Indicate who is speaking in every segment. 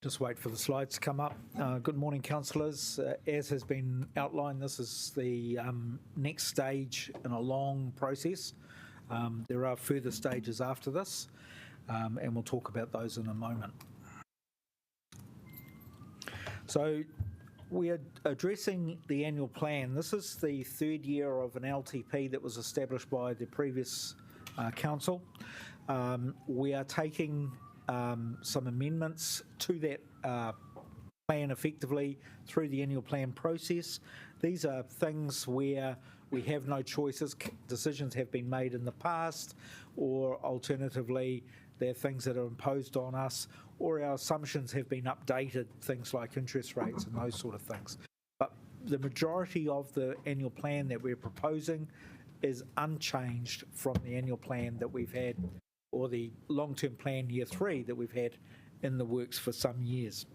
Speaker 1: Just wait for the slides to come up. Good morning, councillors. As has been outlined, this is the next stage in a long process. There are further stages after this, and we'll talk about those in a moment. So we are addressing the annual plan. This is the third year of an LTP that was established by the previous council. We are taking some amendments to that plan effectively through the annual plan process. These are things where we have no choices, decisions have been made in the past, or alternatively they're things that are imposed on us, or our assumptions have been updated, things like interest rates and those sort of things. But the majority of the annual plan that we're proposing is unchanged from the annual plan that we've had, or the long-term plan year 3 that we've had in the works for some years.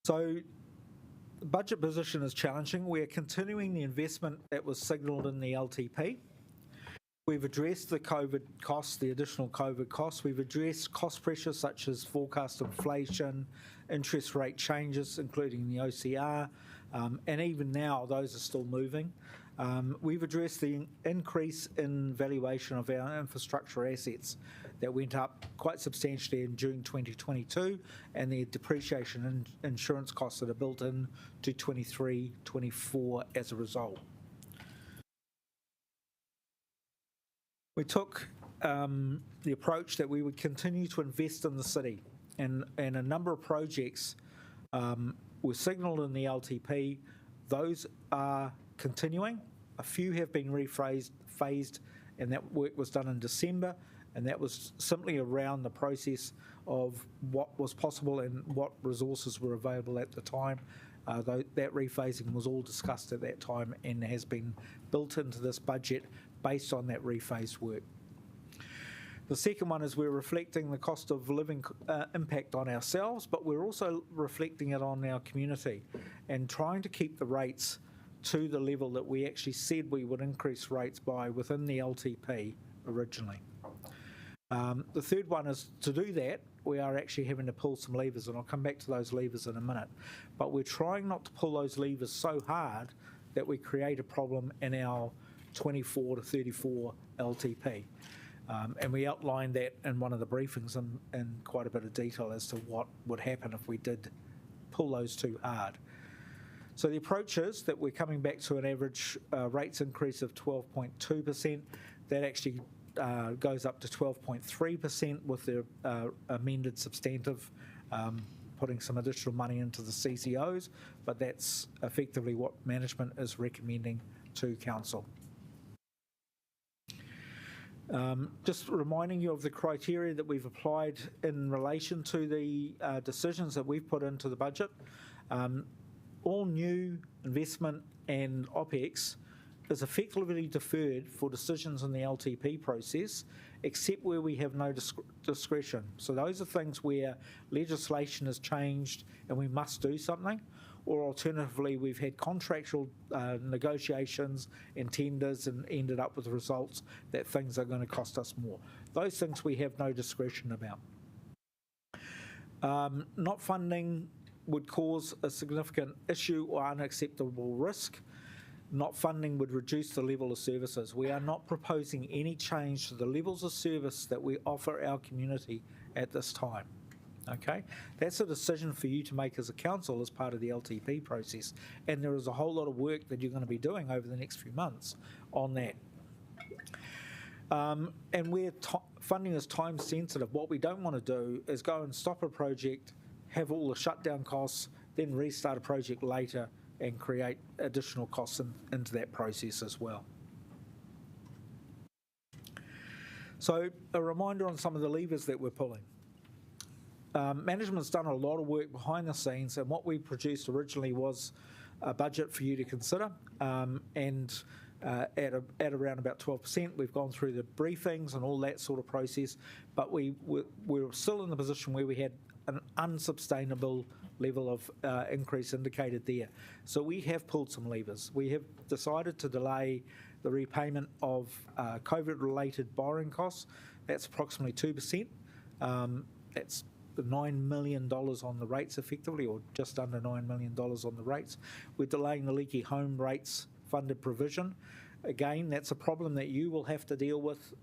Speaker 1: So the budget position is challenging. We're continuing the investment that was signalled in the LTP. We've addressed the COVID costs, the additional COVID costs. We've addressed cost pressures such as forecast inflation, interest rate changes, including the OCR, and even now those are still moving. We've addressed the increase in valuation of our infrastructure assets that went up quite substantially in June 2022, and the depreciation and insurance costs that are built in to 23-24 as a result. We took the approach that we would continue to invest in the city, and a number of projects were signalled in the LTP. Those are continuing. A few have been phased, and that work was done in December, and that was simply around the process of what was possible and what resources were available at the time. That rephasing was all discussed at that time and has been built into this budget based on that rephased work. The second one is we're reflecting the cost of living impact on ourselves, but we're also reflecting it on our community and trying to keep the rates to the level that we actually said we would increase rates by within the LTP originally. The third one is to do that, we are actually having to pull some levers, and I'll come back to those levers in a minute. But we're trying not to pull those levers so hard that we create a problem in our 24 to 34 LTP. And we outlined that in one of the briefings in quite a bit of detail as to what would happen if we did pull those too hard. So the approach is that we're coming back to an average rates increase of 12.2%. That actually goes up to 12.3% with the amended substantive, putting some additional money into the CCOs, but that's effectively what management is recommending to council. Just reminding you of the criteria that we've applied in relation to the decisions that we've put into the budget. All new investment and OPEX is effectively deferred for decisions in the LTP process, except where we have no discretion. So those are things where legislation has changed and we must do something, or alternatively we've had contractual negotiations and tenders and ended up with results that things are going to cost us more. Those things we have no discretion about. Not funding would cause a significant issue or unacceptable risk. Not funding would reduce the level of services. We are not proposing any change to the levels of service that we offer our community at this time. Okay, that's a decision for you to make as a council as part of the LTP process, and there is a whole lot of work that you're going to be doing over the next few months on that. And where funding is time sensitive, what we don't want to do is go and stop a project, have all the shutdown costs, then restart a project later and create additional costs into that process as well. So a reminder on some of the levers that we're pulling. Management's done a lot of work behind the scenes, and what we produced originally was a budget for you to consider, and at around about 12%. We've gone through the briefings and all that sort of process, but we're still in the position where we had an unsustainable level of increase indicated there. So we have pulled some levers. We have decided to delay the repayment of COVID-related borrowing costs. That's approximately 2%. That's $9 million on the rates effectively, or just under $9 million on the rates. We're delaying the leaky home rates funded provision. Again, that's a problem that you will have to deal with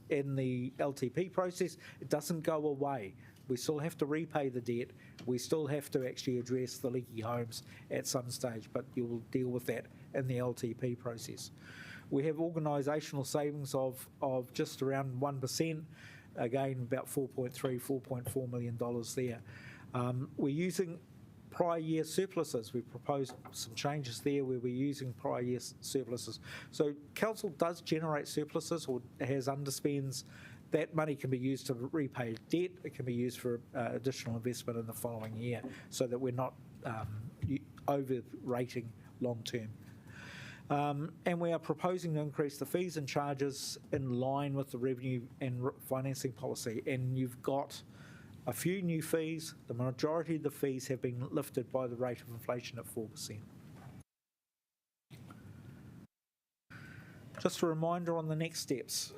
Speaker 1: in the LTP process. It doesn't go away. We still have to repay the debt. We still have to actually address the leaky homes at some stage, but you will deal with that in the LTP process. We have organisational savings of just around 1%. Again, about $4.4 million there. We're using prior year surpluses. We've proposed some changes there where we're using prior year surpluses. So council does generate surpluses or has underspends. That money can be used to repay debt. It can be used for additional investment in the following year so that we're not overrating long term. And we are proposing to increase the fees and charges in line with the revenue and financing policy. And you've got a few new fees. The majority of the fees have been lifted by the rate of inflation at 4%. Just a reminder on the next steps.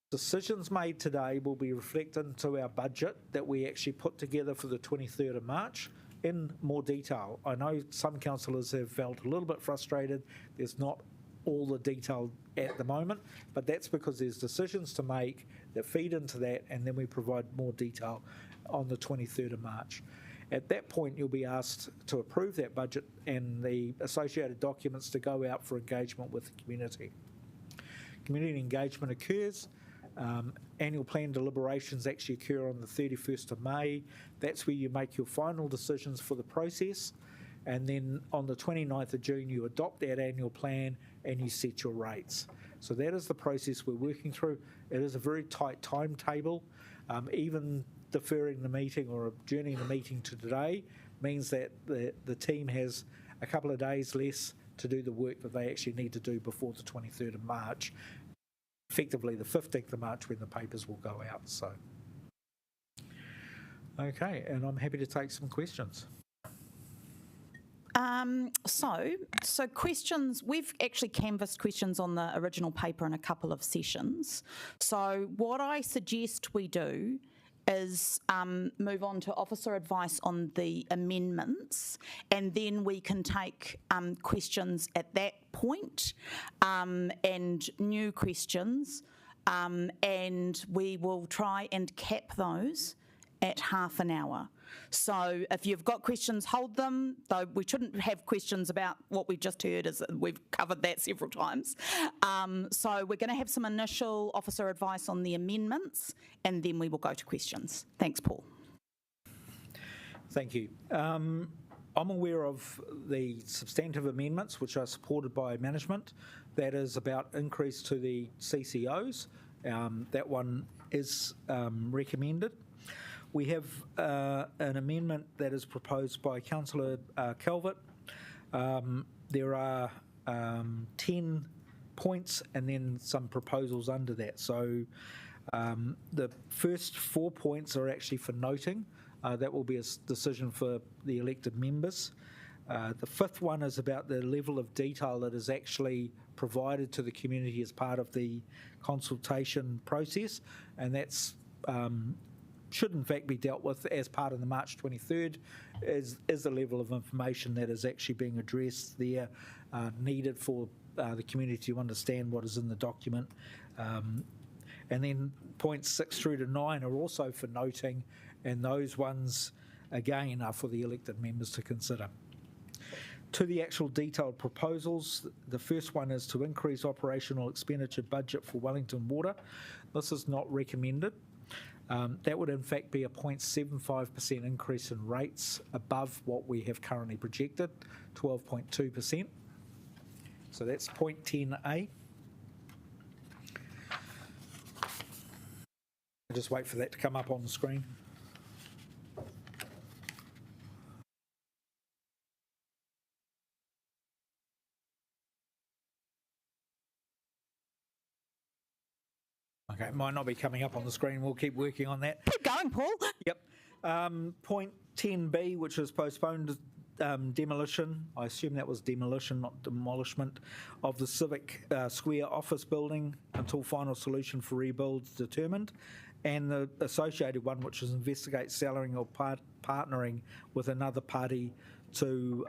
Speaker 1: Decisions made today will be reflected into our budget that we actually put together for the 23rd of March in more detail. I know some councillors have felt a little bit frustrated. There's not all the detail at the moment, but that's because there's decisions to make that feed into that, and then we provide more detail on the 23rd of March. At that point, you'll be asked to approve that budget and the associated documents to go out for engagement with the community. Community engagement occurs. Annual plan deliberations actually occur on the 31st of May. That's where you make your final decisions for the process. And then on the 29th of June, you adopt that annual plan and you set your rates. So that is the process we're working through. It is a very tight timetable. Even deferring the meeting or adjourning the meeting to today means that the team has a couple of days less to do the work that they actually need to do before the 23rd of March. Effectively the 15th of March when the papers will go out. So, okay, and I'm happy to take some questions.
Speaker 2: So questions, we've actually canvassed questions on the original paper in a couple of sessions. So what I suggest we do is move on to officer advice on the amendments, and then we can take questions at that point and new questions, and we will try and cap those at half an hour. So if you've got questions, hold them, though we shouldn't have questions about what we've just heard, as we've covered that several times. So we're going to have some initial officer advice on the amendments, and then we will go to questions. Thanks, Paul.
Speaker 1: Thank you. I'm aware of the substantive amendments which are supported by management. That is about increase to the CCOs. That one is recommended. We have an amendment that is proposed by Councillor Calvert. There are 10 points and then some proposals under that. So the first 4 points are actually for noting. That will be a decision for the elected members. The fifth one is about the level of detail that is actually provided to the community as part of the consultation process, and that's should in fact be dealt with as part of the March 23rd, is the level of information that is actually being addressed there, needed for the community to understand what is in the document. And then points 6 through to 9 are also for noting, and those ones again are for the elected members to consider. To the actual detailed proposals, the first one is to increase operational expenditure budget for Wellington Water. This is not recommended. That would in fact be a 0.75% increase in rates above what we have currently projected, 12.2%. So that's point 10A. I'll just wait for that to come up on the screen. Okay, it might not be coming up on the screen. We'll keep working on that.
Speaker 2: Keep going, Paul.
Speaker 1: Yep. Point 10B, which was postponed demolition, I assume that was demolition, not demolishment, of the Civic Square office building until final solution for rebuilds determined, and the associated one, which is investigate selling or partnering with another party to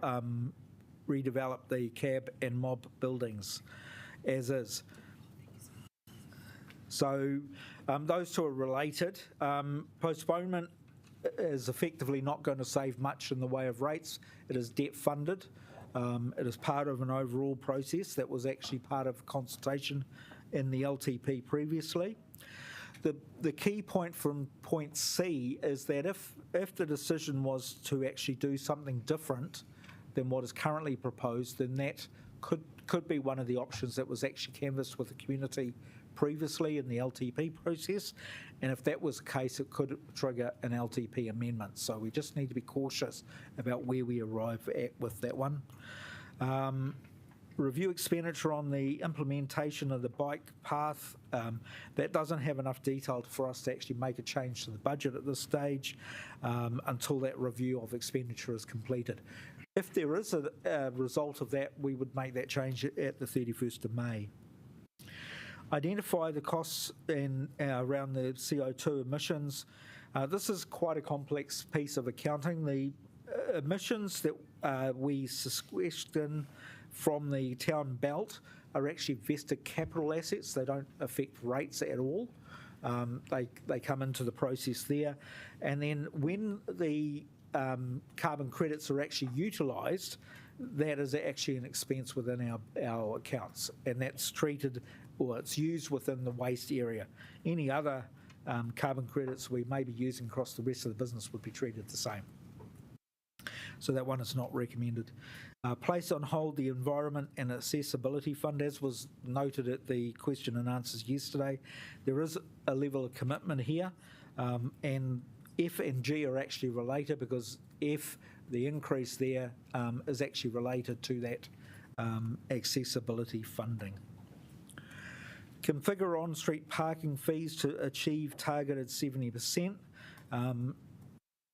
Speaker 1: redevelop the cab and mob buildings as is. So those two are related. Postponement is effectively not going to save much in the way of rates. It is debt funded. It is part of an overall process that was actually part of consultation in the LTP previously. The key point from point C is that if the decision was to actually do something different than what is currently proposed, then that could be one of the options that was actually canvassed with the community previously in the LTP process, and if that was the case, it could trigger an LTP amendment. So we just need to be cautious about where we arrive at with that one. Review expenditure on the implementation of the bike path. That doesn't have enough detail for us to actually make a change to the budget at this stage until that review of expenditure is completed. If there is a result of that, we would make that change at the 31st of May. Identify the costs around the CO2 emissions. This is quite a complex piece of accounting. The emissions that we sequestered from the town belt are actually vested capital assets. They don't affect rates at all. They come into the process there. And then when the carbon credits are actually utilised, that is actually an expense within our accounts, and that's treated, or it's used within the waste area. Any other carbon credits we may be using across the rest of the business would be treated the same. So that one is not recommended. Place on hold the Environment and Accessibility Fund, as was noted at the question and answers yesterday. There is a level of commitment here, and F and G are actually related, because F, the increase there, is actually related to that accessibility funding. Configure on-street parking fees to achieve targeted 70%.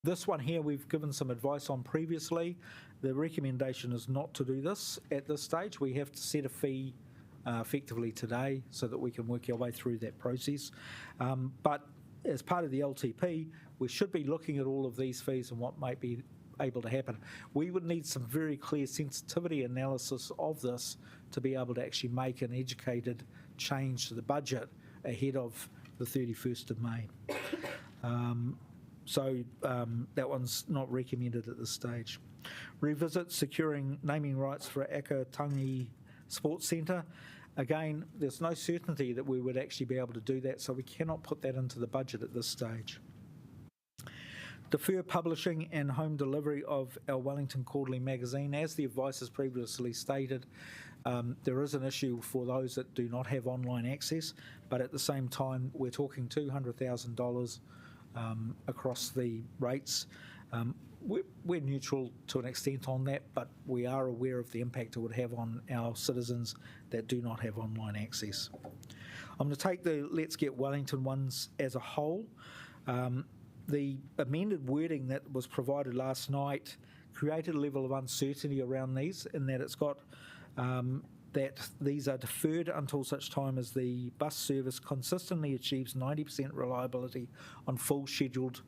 Speaker 1: This one here we've given some advice on previously. The recommendation is not to do this at this stage. We have to set a fee effectively today so that we can work our way through that process. But as part of the LTP, we should be looking at all of these fees and what might be able to happen. We would need some very clear sensitivity analysis of this to be able to actually make an educated change to the budget ahead of the 31st of May. So that one's not recommended at this stage. Revisit securing naming rights for Akatangi Sports Centre. Again, there's no certainty that we would actually be able to do that, so we cannot put that into the budget at this stage. Defer publishing and home delivery of our Wellington Quarterly magazine. As the advice has previously stated, there is an issue for those that do not have online access, but at the same time, we're talking $200,000 across the rates. We're neutral to an extent on that, but we are aware of the impact it would have on our citizens that do not have online access. I'm going to take the Let's Get Wellington ones as a whole. The amended wording that was provided last night created a level of uncertainty around these, in that it's got that these are deferred until such time as the bus service consistently achieves 90% reliability on full scheduled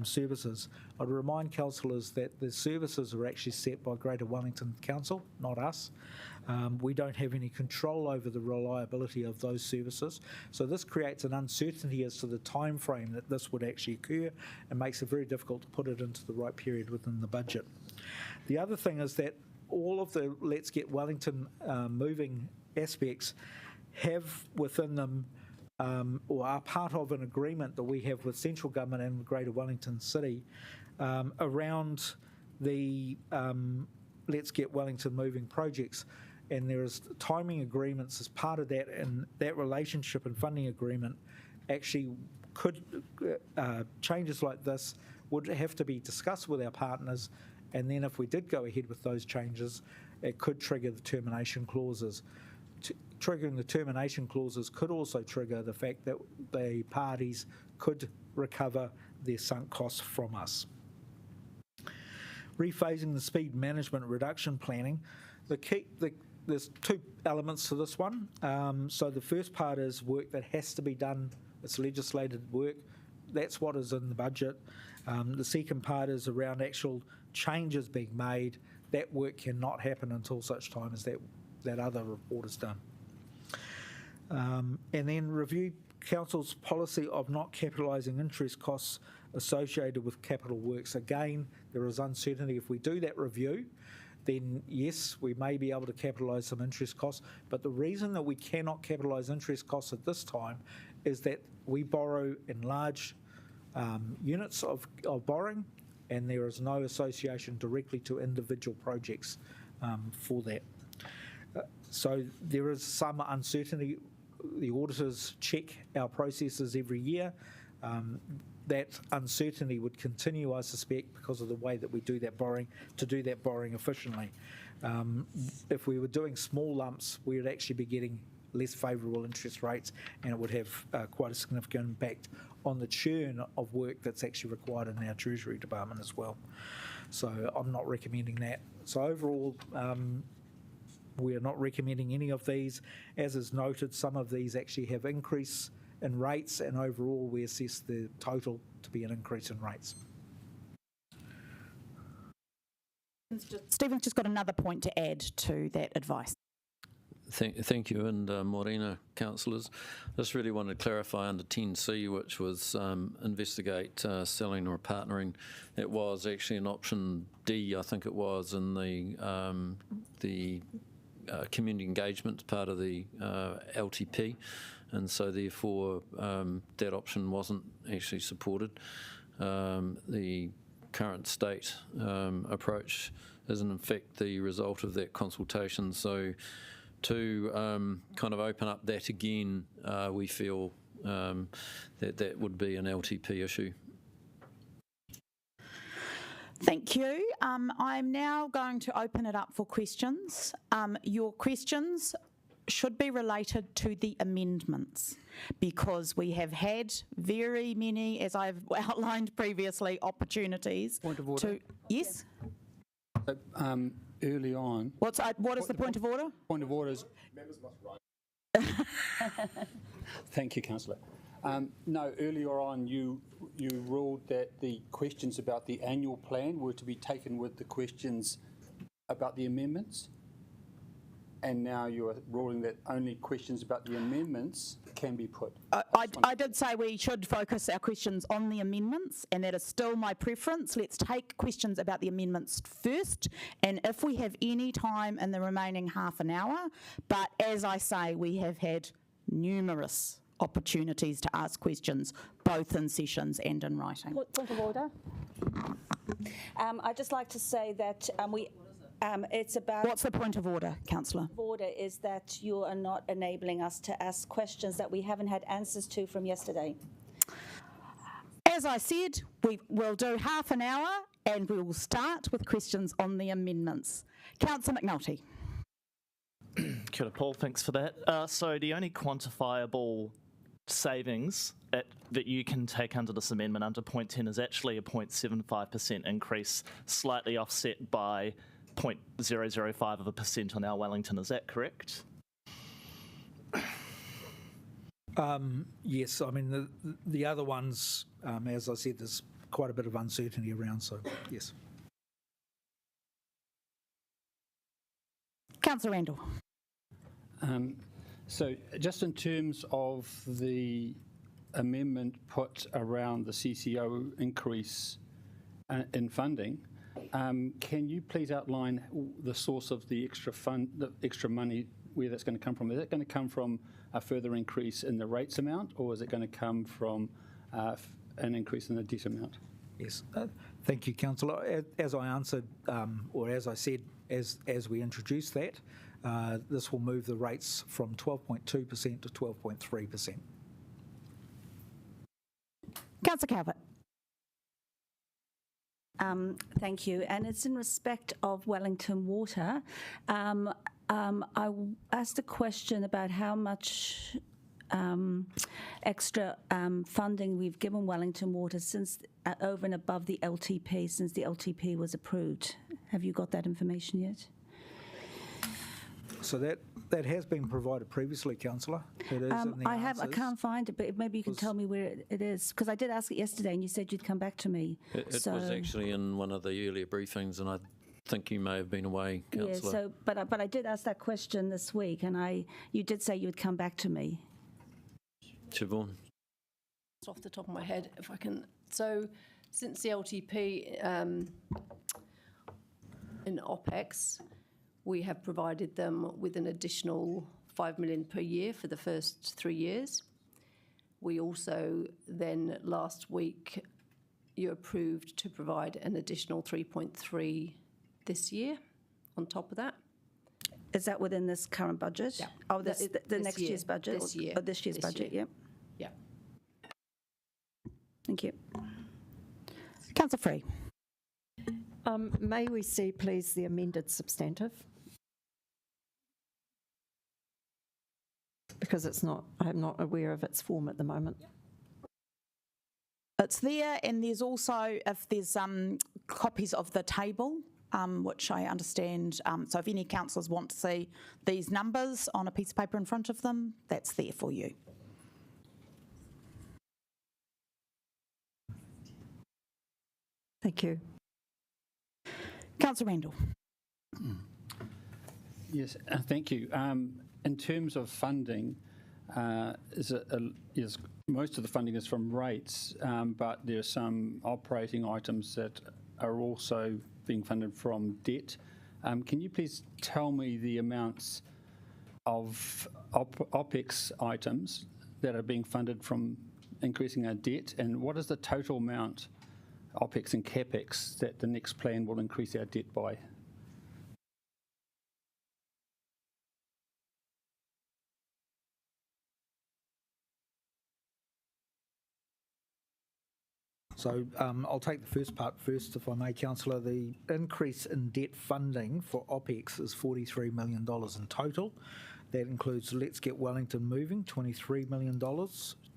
Speaker 1: services. I'd remind councillors that the services are actually set by Greater Wellington Council, not us. We don't have any control over the reliability of those services. So this creates an uncertainty as to the time frame that this would actually occur, and makes it very difficult to put it into the right period within the budget. The other thing is that all of the Let's Get Wellington moving aspects have within them or are part of an agreement that we have with central government and Greater Wellington City around the Let's Get Wellington moving projects. And there is timing agreements as part of that, and that relationship and funding agreement actually could, changes like this would have to be discussed with our partners, and then if we did go ahead with those changes, it could trigger the termination clauses. Triggering the termination clauses could also trigger the fact that the parties could recover their sunk costs from us. rephasing the speed management reduction planning. There's two elements to this one. So the first part is work that has to be done. It's legislated work. That's what is in the budget. The second part is around actual changes being made. That work cannot happen until such time as that other report is done. And then review Council's policy of not capitalising interest costs associated with capital works. Again, there is uncertainty. If we do that review, then yes, we may be able to capitalise some interest costs. But the reason that we cannot capitalise interest costs at this time is that we borrow in large units of borrowing, and there is no association directly to individual projects for that. So there is some uncertainty. The auditors check our processes every year. That uncertainty would continue, I suspect, because of the way that we do that borrowing, to do that borrowing efficiently. If we were doing small lumps, we would actually be getting less favourable interest rates, and it would have quite a significant impact on the churn of work that's actually required in our Treasury Department as well. So I'm not recommending that. So overall, we are not recommending any of these. As is noted, some of these actually have increase in rates, and overall we assess the total to be an increase in rates.
Speaker 2: Stephen's just got another point to add to that advice.
Speaker 3: Thank you, and Morena, councillors. Just really wanted to clarify under 10C, which was investigate selling or partnering. It was actually an option D, I think it was, in the community engagement part of the LTP, and so therefore that option wasn't actually supported. The current state approach isn't in fact the result of that consultation, so to kind of open up that again, we feel that would be an LTP issue.
Speaker 2: Thank you. I'm now going to open it up for questions. Your questions should be related to the amendments, because we have had very many, as I've outlined previously, opportunities.
Speaker 4: Point of order.
Speaker 2: Yes?
Speaker 4: So, early on...
Speaker 2: What is the point of order?
Speaker 4: Point of order is...
Speaker 5: Members must write.
Speaker 4: Thank you, councillor. No, earlier on you ruled that the questions about the annual plan were to be taken with the questions about the amendments, and now you are ruling that only questions about the amendments can be put.
Speaker 2: I did say we should focus our questions on the amendments, and that is still my preference. Let's take questions about the amendments first, and if we have any time in the remaining half an hour, but as I say, we have had numerous opportunities to ask questions, both in sessions and in writing.
Speaker 6: Point of order. I'd just like to say that it's about...
Speaker 2: What's the point of order, councillor?
Speaker 6: Order is that you are not enabling us to ask questions that we haven't had answers to from yesterday.
Speaker 2: As I said, we will do half an hour, and we will start with questions on the amendments. Councillor McNulty.
Speaker 7: Kia ora, Paul, thanks for that. So the only quantifiable savings that you can take under this amendment under point 10 is actually a 0.75% increase, slightly offset by 0.005% on our Wellington. Is that correct?
Speaker 1: Yes, I mean the other ones, as I said, there's quite a bit of uncertainty around, so yes.
Speaker 2: Councillor Randall.
Speaker 4: So just in terms of the amendment put around the CCO increase in funding, can you please outline the source of the extra money, where that's going to come from? Is that going to come from a further increase in the rates amount, or is it going to come from an increase in the debt amount?
Speaker 1: Yes, thank you, councillor. As I answered, or as I said, as we introduce that, this will move the rates from 12.2% to 12.3%.
Speaker 2: Councillor Calvert.
Speaker 6: Thank you. And it's in respect of Wellington Water. I asked a question about how much extra funding we've given Wellington Water since over and above the LTP since the LTP was approved. Have you got that information yet?
Speaker 1: So that has been provided previously, Councillor. It is in the
Speaker 6: I
Speaker 1: answers.
Speaker 6: can't find it, but maybe you can tell me where it is, because I did ask it yesterday and you said you'd come back to me.
Speaker 3: It was actually in one of the earlier briefings, and I think you may have been away,
Speaker 6: Yeah,
Speaker 3: Councillor.
Speaker 6: but I did ask that question this week, and you did say you would come back to me.
Speaker 3: Siobhan.
Speaker 8: Off the top of my head, if I can. So, since the LTP in OPEX, we have provided them with an additional $5 million per year for the first 3 years. We also then last week you approved to provide an additional 3.3 this year on top of that.
Speaker 6: Is that within this current budget?
Speaker 8: Yeah.
Speaker 6: Oh, the
Speaker 8: This
Speaker 6: next
Speaker 8: year.
Speaker 6: year's budget?
Speaker 8: This year.
Speaker 6: Or this year's
Speaker 8: This
Speaker 6: budget,
Speaker 8: year.
Speaker 6: yep.
Speaker 8: Yeah.
Speaker 6: Thank you.
Speaker 2: Councillor Free.
Speaker 9: May we see, please, the amended substantive? Because I'm not aware of its form at the moment.
Speaker 2: It's there, and there's also, if there's copies of the table, which I understand, so if any councillors want to see these numbers on a piece of paper in front of them, that's there for you.
Speaker 9: Thank you.
Speaker 2: Councillor Randall.
Speaker 4: Yes, thank you. In terms of funding, most of the funding is from rates, but there are some operating items that are also being funded from debt. Can you please tell me the amounts of OPEX items that are being funded from increasing our debt, and what is the total amount, OPEX and CAPEX, that the next plan will increase our debt by?
Speaker 1: So I'll take the first part first, if I may, Councillor. The increase in debt funding for OPEX is $43 million in total. That includes Let's Get Wellington Moving, $23 million,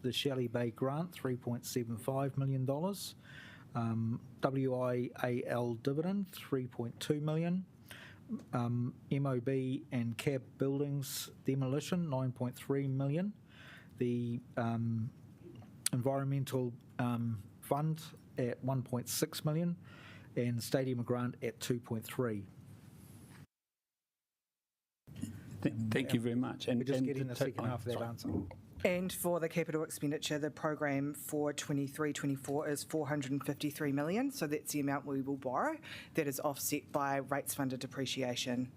Speaker 1: the Shelley Bay Grant, $3.75 million, WIAL dividend, $3.2 million, MOB and CAB buildings demolition, $9.3 million, the environmental fund at 1.6 million, and stadium grant at 2.3.
Speaker 4: Thank you very much.
Speaker 1: We're just getting the second half of that answer.
Speaker 10: And for the capital expenditure, the program for 23-24 is $453 million. So that's the amount we will borrow. That is offset by rates funded depreciation.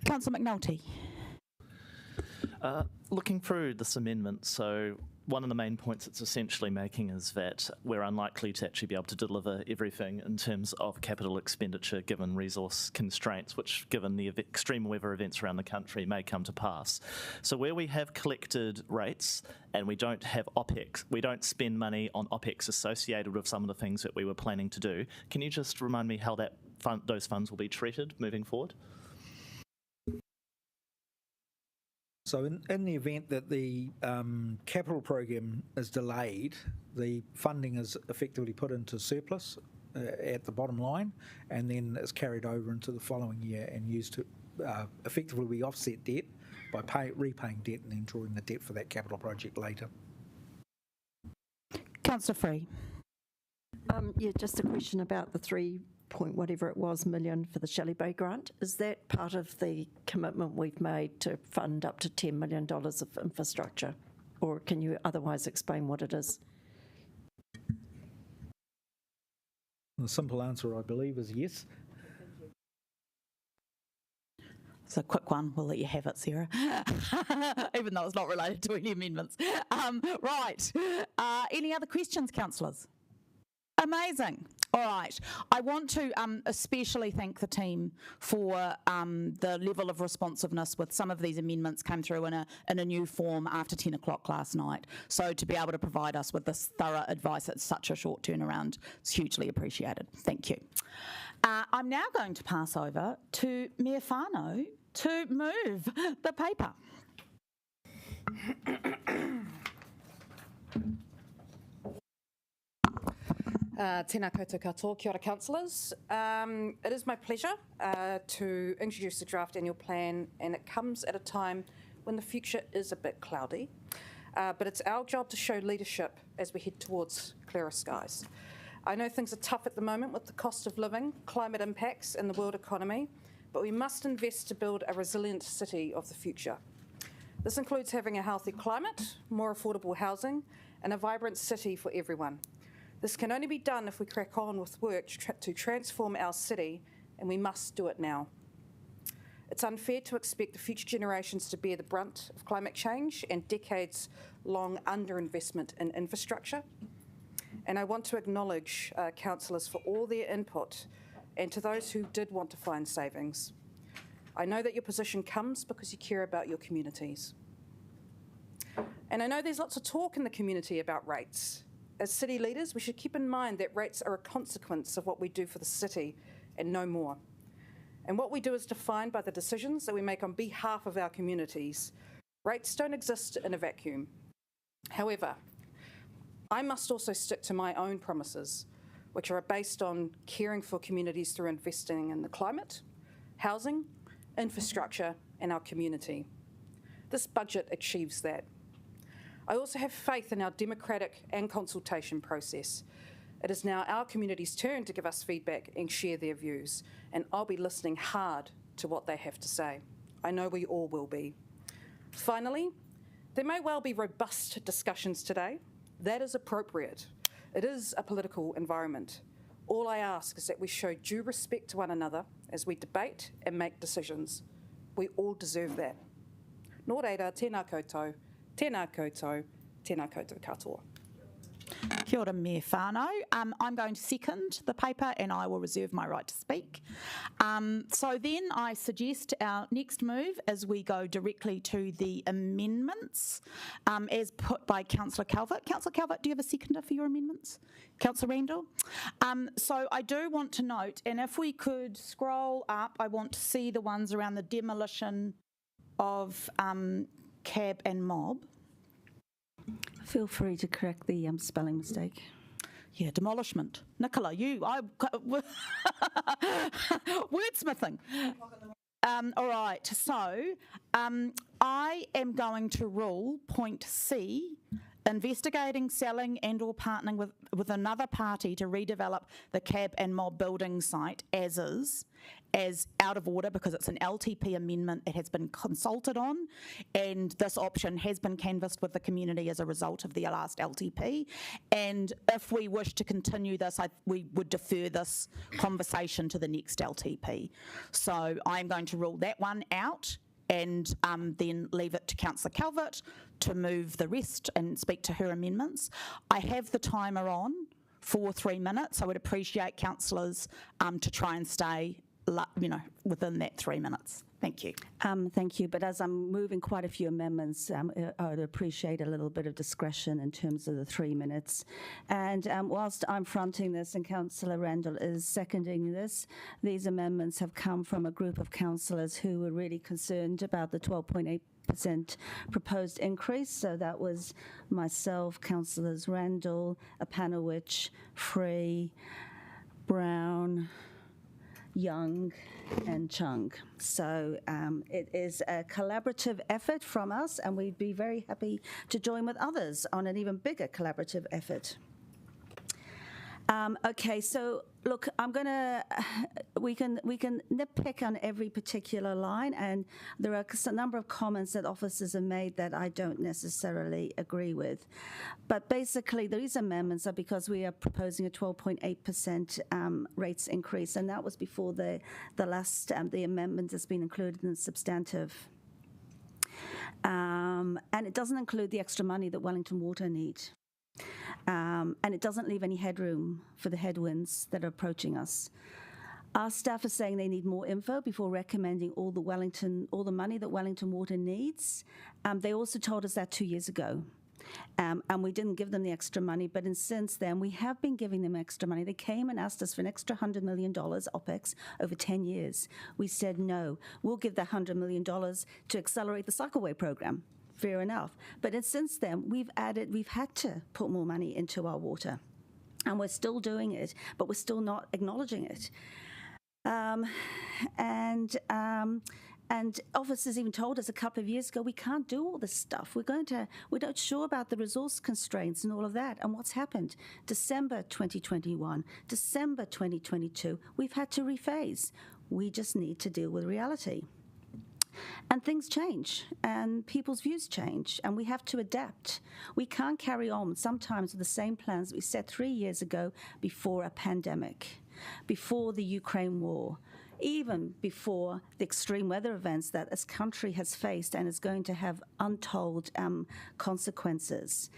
Speaker 2: Councillor McNulty.
Speaker 7: Looking through this amendment, so one of the main points it's essentially making is that we're unlikely to actually be able to deliver everything in terms of capital expenditure given resource constraints, which given the extreme weather events around the country may come to pass. So where we have collected rates and we don't have OPEX, we don't spend money on OPEX associated with some of the things that we were planning to do, can you just remind me how that those funds will be treated moving forward?
Speaker 1: So in the event that the capital program is delayed, the funding is effectively put into surplus at the bottom line, and then is carried over into the following year and used to effectively offset debt by repaying debt and then drawing the debt for that capital project later.
Speaker 2: Councillor Free.
Speaker 9: Yeah, just a question about the 3 point whatever it was million for the Shelley Bay grant. Is that part of the commitment we've made to fund up to $10 million of infrastructure, or can you otherwise explain what it is?
Speaker 1: The simple answer, I believe, is yes.
Speaker 2: It's a quick one. We'll let you have it, Sarah, even though it's not related to any amendments. Right. Any other questions, councillors? Amazing. All right. I want to especially thank the team for the level of responsiveness with some of these amendments came through in a new form after 10 o'clock last night. So to be able to provide us with this thorough advice at such a short turnaround is hugely appreciated. Thank you. I'm now going to pass over to Mayor Whānau to move the paper.
Speaker 11: Tēnā koutou katoa, kia ora councillors. It is my pleasure to introduce the draft annual plan, and it comes at a time when the future is a bit cloudy, but it's our job to show leadership as we head towards clearer skies. I know things are tough at the moment with the cost of living, climate impacts and the world economy, but we must invest to build a resilient city of the future. This includes having a healthy climate, more affordable housing, and a vibrant city for everyone. This can only be done if we crack on with work to transform our city, and we must do it now. It's unfair to expect the future generations to bear the brunt of climate change and decades-long underinvestment in infrastructure. And I want to acknowledge councillors for all their input and to those who did want to find savings. I know that your position comes because you care about your communities. And I know there's lots of talk in the community about rates. As city leaders, we should keep in mind that rates are a consequence of what we do for the city and no more. And what we do is defined by the decisions that we make on behalf of our communities. Rates don't exist in a vacuum. However, I must also stick to my own promises, which are based on caring for communities through investing in the climate, housing, infrastructure, and our community. This budget achieves that. I also have faith in our democratic and consultation process. It is now our community's turn to give us feedback and share their views, and I'll be listening hard to what they have to say. I know we all will be. Finally, there may well be robust discussions today. That is appropriate. It is a political environment. All I ask is that we show due respect to one another as we debate and make decisions. We all deserve that. Nō reira, tēnā koutou, tēnā koutou, tēnā koutou katoa.
Speaker 2: Kia ora me whānau. I'm going to second the paper and I will reserve my right to speak. So then I suggest our next move is we go directly to the amendments as put by Councillor Calvert. Councillor Calvert, do you have a seconder for your amendments? Councillor Randall? So I do want to note, and if we could scroll up, I want to see the ones around the demolition of cab and mob.
Speaker 6: Feel free to correct the spelling mistake.
Speaker 2: Yeah, demolishment. Nicola, wordsmithing. All right, so I am going to rule point C, investigating, selling and or partnering with another party to redevelop the cab and mob building site as is, as out of order because it's an LTP amendment. It has been consulted on and this option has been canvassed with the community as a result of the last LTP. And if we wish to continue this, we would defer this conversation to the next LTP. So I'm going to rule that one out and then leave it to Councillor Calvert to move the rest and speak to her amendments. I have the timer on for 3 minutes. I would appreciate councillors to try and stay within that 3 minutes. Thank you.
Speaker 6: Thank you. But as I'm moving quite a few amendments, I would appreciate a little bit of discretion in terms of the 3 minutes. And whilst I'm fronting this and Councillor Randall is seconding this, these amendments have come from a group of councillors who were really concerned about the 12.8% proposed increase. So that was myself, Councillors Randall, Apanowicz, Free, Brown, Young and Chung. So it is a collaborative effort from us and we'd be very happy to join with others on an even bigger collaborative effort. Okay, so look, we can nitpick on every particular line, and there are a number of comments that officers have made that I don't necessarily agree with. But basically, these amendments are because we are proposing a 12.8% rates increase, and that was before the last the amendment that's been included in the substantive. And it doesn't include the extra money that Wellington Water need. And it doesn't leave any headroom for the headwinds that are approaching us. Our staff are saying they need more info before recommending all the money that Wellington Water needs. They also told us that 2 years ago. And we didn't give them the extra money, but since then we have been giving them extra money. They came and asked us for an extra $100 million OPEX over 10 years. We said no, we'll give that $100 million to accelerate the cycleway program. Fair enough. But since then, we've had to put more money into our water. And we're still doing it, but we're still not acknowledging it. And officers even told us a couple of years ago, we can't do all this stuff. We're not sure about the resource constraints and all of that. And what's happened? December 2021, December 2022, we've had to rephase. We just need to deal with reality. And things change, and people's views change, and we have to adapt. We can't carry on sometimes with the same plans that we set 3 years ago before a pandemic, before the Ukraine war, even before the extreme weather events that this country has faced and is going to have untold consequences.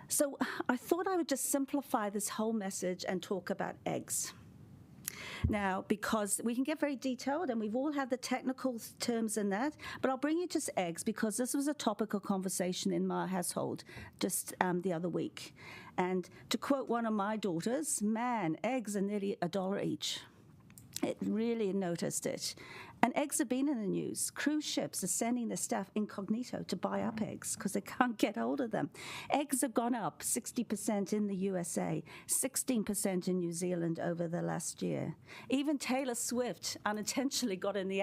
Speaker 6: So I thought I would just simplify this whole message and talk about eggs. Now, because we can get very detailed and we've all had the technical terms in that, but I'll bring you to eggs because this was a topical conversation in my household just the other week. And to quote one of my daughters, man, eggs are nearly $1 each. It really noticed it. And eggs have been in the news. Cruise ships are sending their staff incognito to buy up eggs because they can't get hold of them. Eggs have gone up 60% in the USA, 16% in New Zealand over the last year. Even Taylor Swift unintentionally got on the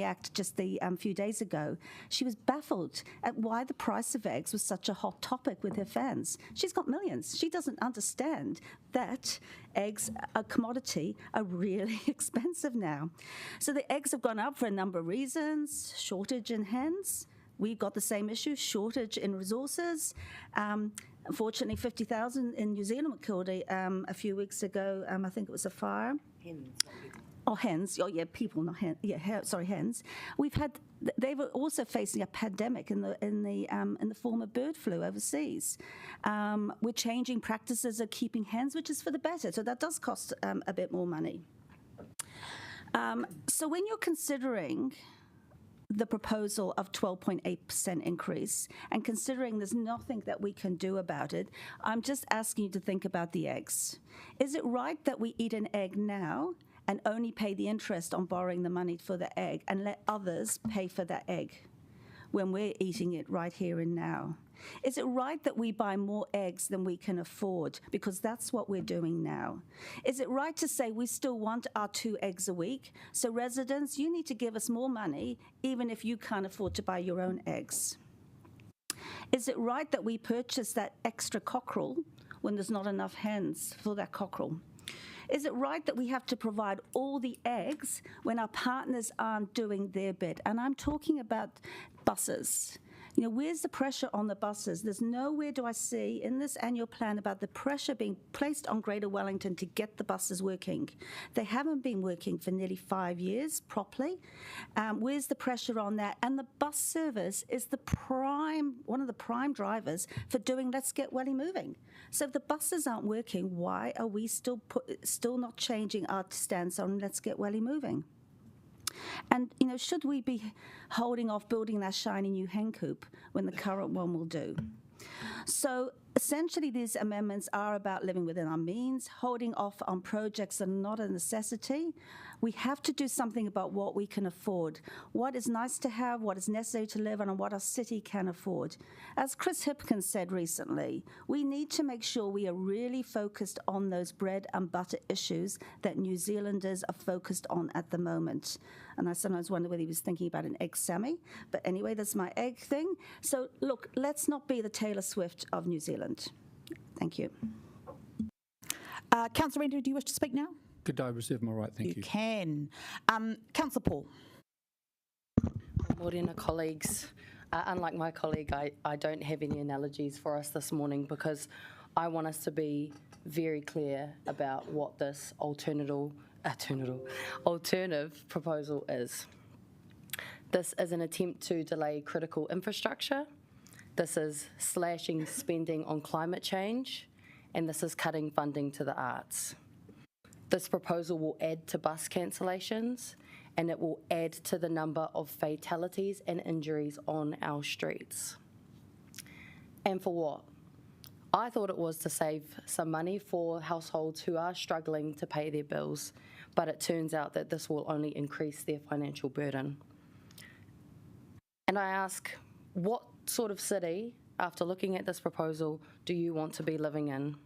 Speaker 6: act just a few days ago. She was baffled at why the price of eggs was such a hot topic with her fans. She's got millions. She doesn't understand that eggs, a commodity, are really expensive now. So the eggs have gone up for a number of reasons. Shortage in hens. We've got the same issue, shortage in resources. Unfortunately, 50,000 in New Zealand were killed a few weeks ago. I think it was a fire. Hens. Oh, hens. Oh, yeah, people, not hens. Yeah, sorry, hens. They were also facing a pandemic in the form of bird flu overseas. We're changing practices of keeping hens, which is for the better. So that does cost a bit more money. So when you're considering the proposal of 12.8% increase and considering there's nothing that we can do about it, I'm just asking you to think about the eggs. Is it right that we eat an egg now and only pay the interest on borrowing the money for the egg and let others pay for that egg when we're eating it right here and now? Is it right that we buy more eggs than we can afford? Because that's what we're doing now. Is it right to say we still want our 2 eggs a week? So residents, you need to give us more money even if you can't afford to buy your own eggs. Is it right that we purchase that extra cockerel when there's not enough hens for that cockerel? Is it right that we have to provide all the eggs when our partners aren't doing their bit? And I'm talking about buses. You know, where's the pressure on the buses? There's nowhere do I see in this annual plan about the pressure being placed on Greater Wellington to get the buses working. They haven't been working for nearly 5 years properly. Where's the pressure on that? And the bus service is one of the prime drivers for doing Let's Get Welly Moving. So if the buses aren't working, why are we still not changing our stance on Let's Get Welly Moving? And, you know, should we be holding off building that shiny new hen coop when the current one will do? So essentially, these amendments are about living within our means, holding off on projects that are not a necessity. We have to do something about what we can afford, what is nice to have, what is necessary to live on, and what our city can afford. As Chris Hipkins said recently, we need to make sure we are really focused on those bread and butter issues that New Zealanders are focused on at the moment. And I sometimes wonder whether he was thinking about an egg Sammy. But anyway, that's my egg thing. So look, let's not be the Taylor Swift of New Zealand. Thank you.
Speaker 2: Councillor Randall, do you wish to speak now?
Speaker 4: Could I reserve my right? Thank you.
Speaker 2: You can. Councillor Paul.
Speaker 12: Morena colleagues. Unlike my colleague, I don't have any analogies for us this morning because I want us to be very clear about what this alternative proposal is. This is an attempt to delay critical infrastructure. This is slashing spending on climate change, and this is cutting funding to the arts. This proposal will add to bus cancellations, and it will add to the number of fatalities and injuries on our streets. And for what? I thought it was to save some money for households who are struggling to pay their bills, but it turns out that this will only increase their financial burden. And I ask, what sort of city, after looking at this proposal, do you want to be living in?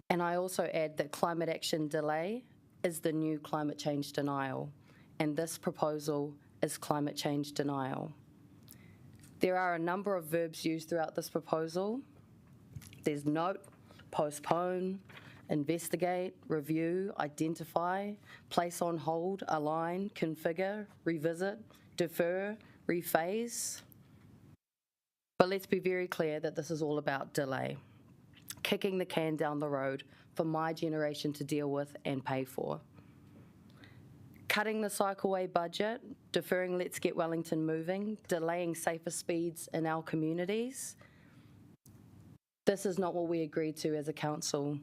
Speaker 12: And I also add that climate action delay is the new climate change denial, and this proposal is climate change denial. There are a number of verbs used throughout this proposal. There's note, postpone, investigate, review, identify, place on hold, align, configure, revisit, defer, rephase. But let's be very clear that this is all about delay, kicking the can down the road for my generation to deal with and pay for. Cutting the cycleway budget, deferring Let's Get Wellington moving, delaying safer speeds in our communities. This is not what we agreed to as a council.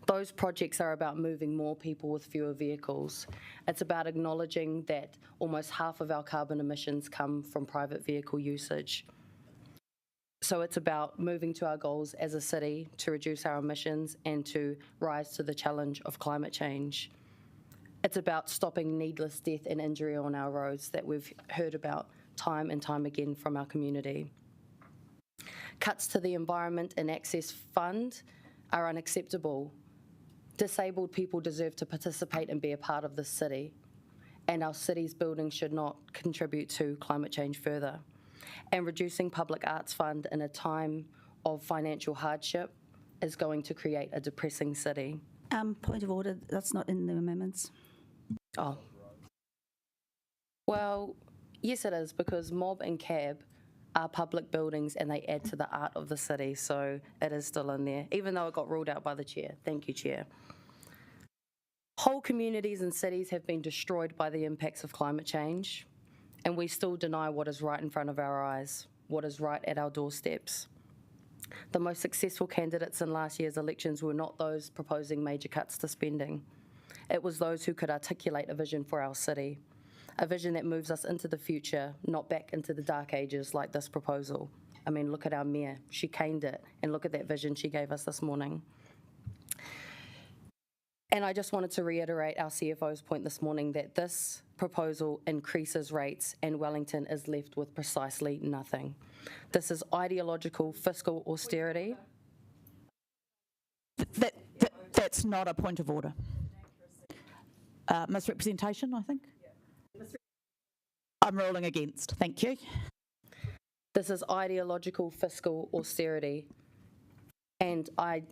Speaker 12: Those projects are about moving more people with fewer vehicles. It's about acknowledging that almost half of our carbon emissions come from private vehicle usage. So it's about moving to our goals as a city to reduce our emissions and to rise to the challenge of climate change. It's about stopping needless death and injury on our roads that we've heard about time and time again from our community. Cuts to the Environment and Access Fund are unacceptable. Disabled people deserve to participate and be a part of this city, and our city's buildings should not contribute to climate change further. And reducing Public Arts Fund in a time of financial hardship is going to create a depressing city.
Speaker 6: Point of order, that's not in the amendments.
Speaker 12: Oh. Well, yes it is, because Mob and Cab are public buildings and they add to the art of the city, so it is still in there, even though it got ruled out by the chair. Thank you, Chair. Whole communities and cities have been destroyed by the impacts of climate change, and we still deny what is right in front of our eyes, what is right at our doorsteps. The most successful candidates in last year's elections were not those proposing major cuts to spending. It was those who could articulate a vision for our city, a vision that moves us into the future, not back into the dark ages like this proposal. I mean, look at our mayor. She caned it, and look at that vision she gave us this morning. And I just wanted to reiterate our CFO's point this morning that this proposal increases rates and Wellington is left with precisely nothing. This is ideological fiscal austerity.
Speaker 2: That's not a point of order. Misrepresentation, I think. I'm ruling against. Thank you.
Speaker 12: This is ideological fiscal austerity, and I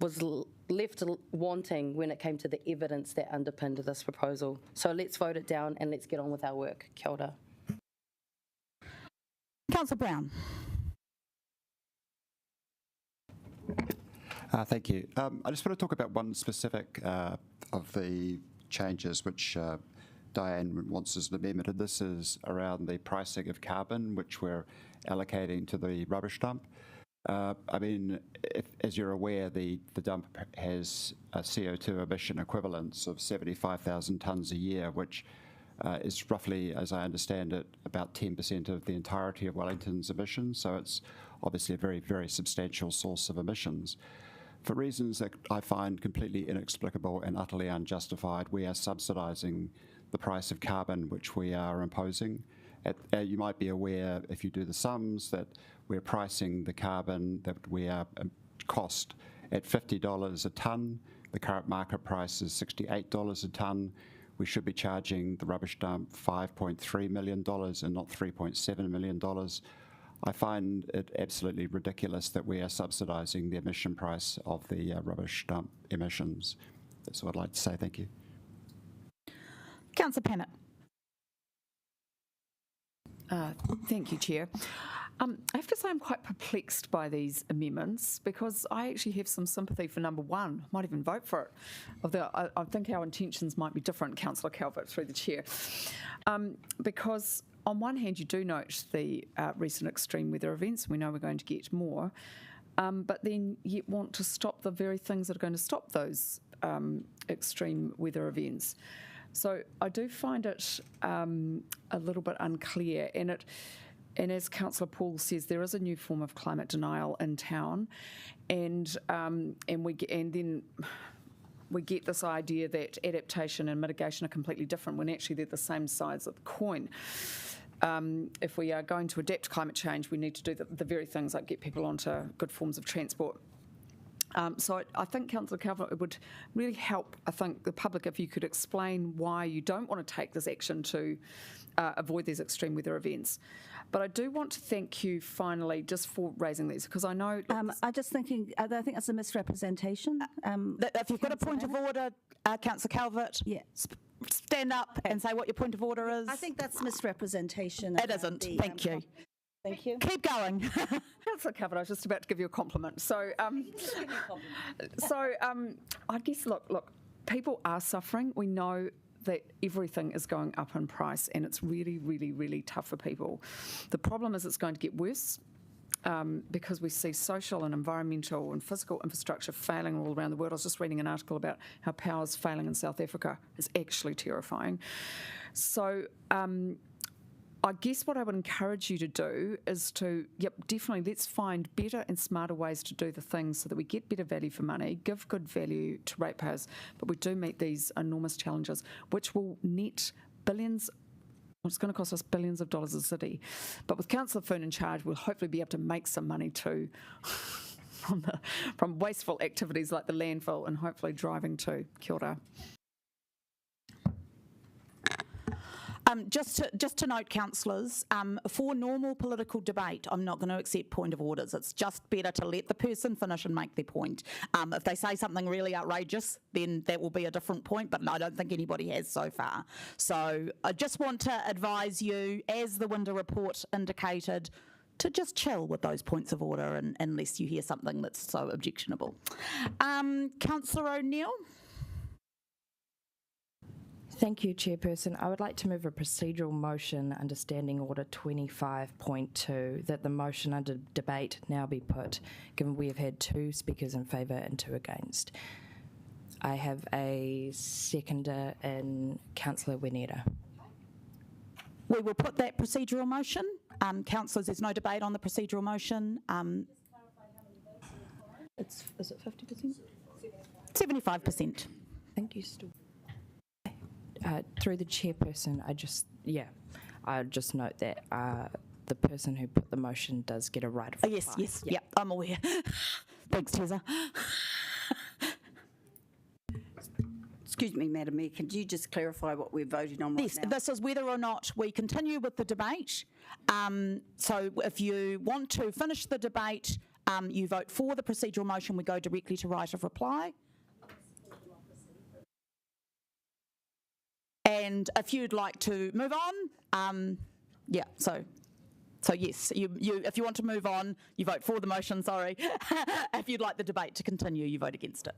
Speaker 12: was left wanting when it came to the evidence that underpinned this proposal. So let's vote it down and let's get on with our work. Kia ora.
Speaker 2: Councillor Brown.
Speaker 13: Thank you. I just want to talk about one specific of the changes which Diane wants as an amendment, and this is around the pricing of carbon, which we're allocating to the rubbish dump. I mean, as you're aware, the dump has a CO2 emission equivalence of 75,000 tonnes a year, which is roughly, as I understand it, about 10% of the entirety of Wellington's emissions. So it's obviously a very, very substantial source of emissions. For reasons that I find completely inexplicable and utterly unjustified, we are subsidising the price of carbon which we are imposing. You might be aware, if you do the sums, that we're pricing the carbon that we are cost at $50 a tonne. The current market price is $68 a tonne. We should be charging the rubbish dump $5.3 million and not $3.7 million. I find it absolutely ridiculous that we are subsidising the emission price of the rubbish dump emissions. That's what I'd like to say. Thank you.
Speaker 2: Councillor Pennant.
Speaker 14: Thank you, Chair. I have to say I'm quite perplexed by these amendments because I actually have some sympathy for number one. Might even vote for it. Although I think our intentions might be different, Councillor Calvert, through the Chair. Because on one hand, you do note the recent extreme weather events. We know we're going to get more. But then you want to stop the very things that are going to stop those extreme weather events. So I do find it a little bit unclear, and as Councillor Paul says, there is a new form of climate denial in town, and then we get this idea that adaptation and mitigation are completely different when actually they're the same sides of the coin. If we are going to adapt to climate change, we need to do the very things like get people onto good forms of transport. So I think, Councillor Calvert, it would really help, I think, the public if you could explain why you don't want to take this action to avoid these extreme weather events. But I do want to thank you finally just for raising these, because I know...
Speaker 6: I'm just thinking, I think that's a misrepresentation.
Speaker 2: If you've got a point of order, Councillor Calvert, stand up and say what your point of order is.
Speaker 6: I think that's misrepresentation.
Speaker 2: It isn't. Thank you.
Speaker 6: Thank you.
Speaker 2: Keep going.
Speaker 14: Councillor Calvert, I was just about to give you a compliment. So, I guess, look, people are suffering. We know that everything is going up in price, and it's really, really, really tough for people. The problem is it's going to get worse because we see social and environmental and physical infrastructure failing all around the world. I was just reading an article about how power's failing in South Africa. It's actually terrifying. So, I guess what I would encourage you to do is to, definitely let's find better and smarter ways to do the things so that we get better value for money, give good value to ratepayers, but we do meet these enormous challenges, which will net billions. It's going to cost us billions of dollars a city. But with Councillor Foon in charge, we'll hopefully be able to make some money too from wasteful activities like the landfill and hopefully driving too. Kia ora.
Speaker 2: Just to note, councillors, for normal political debate, I'm not going to accept point of orders. It's just better to let the person finish and make their point. If they say something really outrageous, then that will be a different point, but I don't think anybody has so far. So I just want to advise you, as the Winter Report indicated, to just chill with those points of order unless you hear something that's so objectionable. Councillor O'Neill?
Speaker 15: Thank you, Chairperson. I would like to move a procedural motion under Standing Order 25.2 that the motion under debate now be put, given we have had 2 speakers in favour and 2 against. I have a seconder in Councillor Wenera.
Speaker 2: We will put that procedural motion. Councillors, there's no debate on the procedural motion. Is it 50%? 75%.
Speaker 15: Thank you, Stu. Through the chairperson, I just note that the person who put the motion does get a right of reply.
Speaker 2: Yes, I'm aware. Thanks, Tessa.
Speaker 16: Excuse me, Madam Mayor, could you just clarify what we're voting on right now?
Speaker 2: This is whether or not we continue with the debate. So if you want to finish the debate, you vote for the procedural motion, we go directly to right of reply. And if you'd like to move on, so yes, you if you want to move on, you vote for the motion, sorry. If you'd like the debate to continue, you vote against it.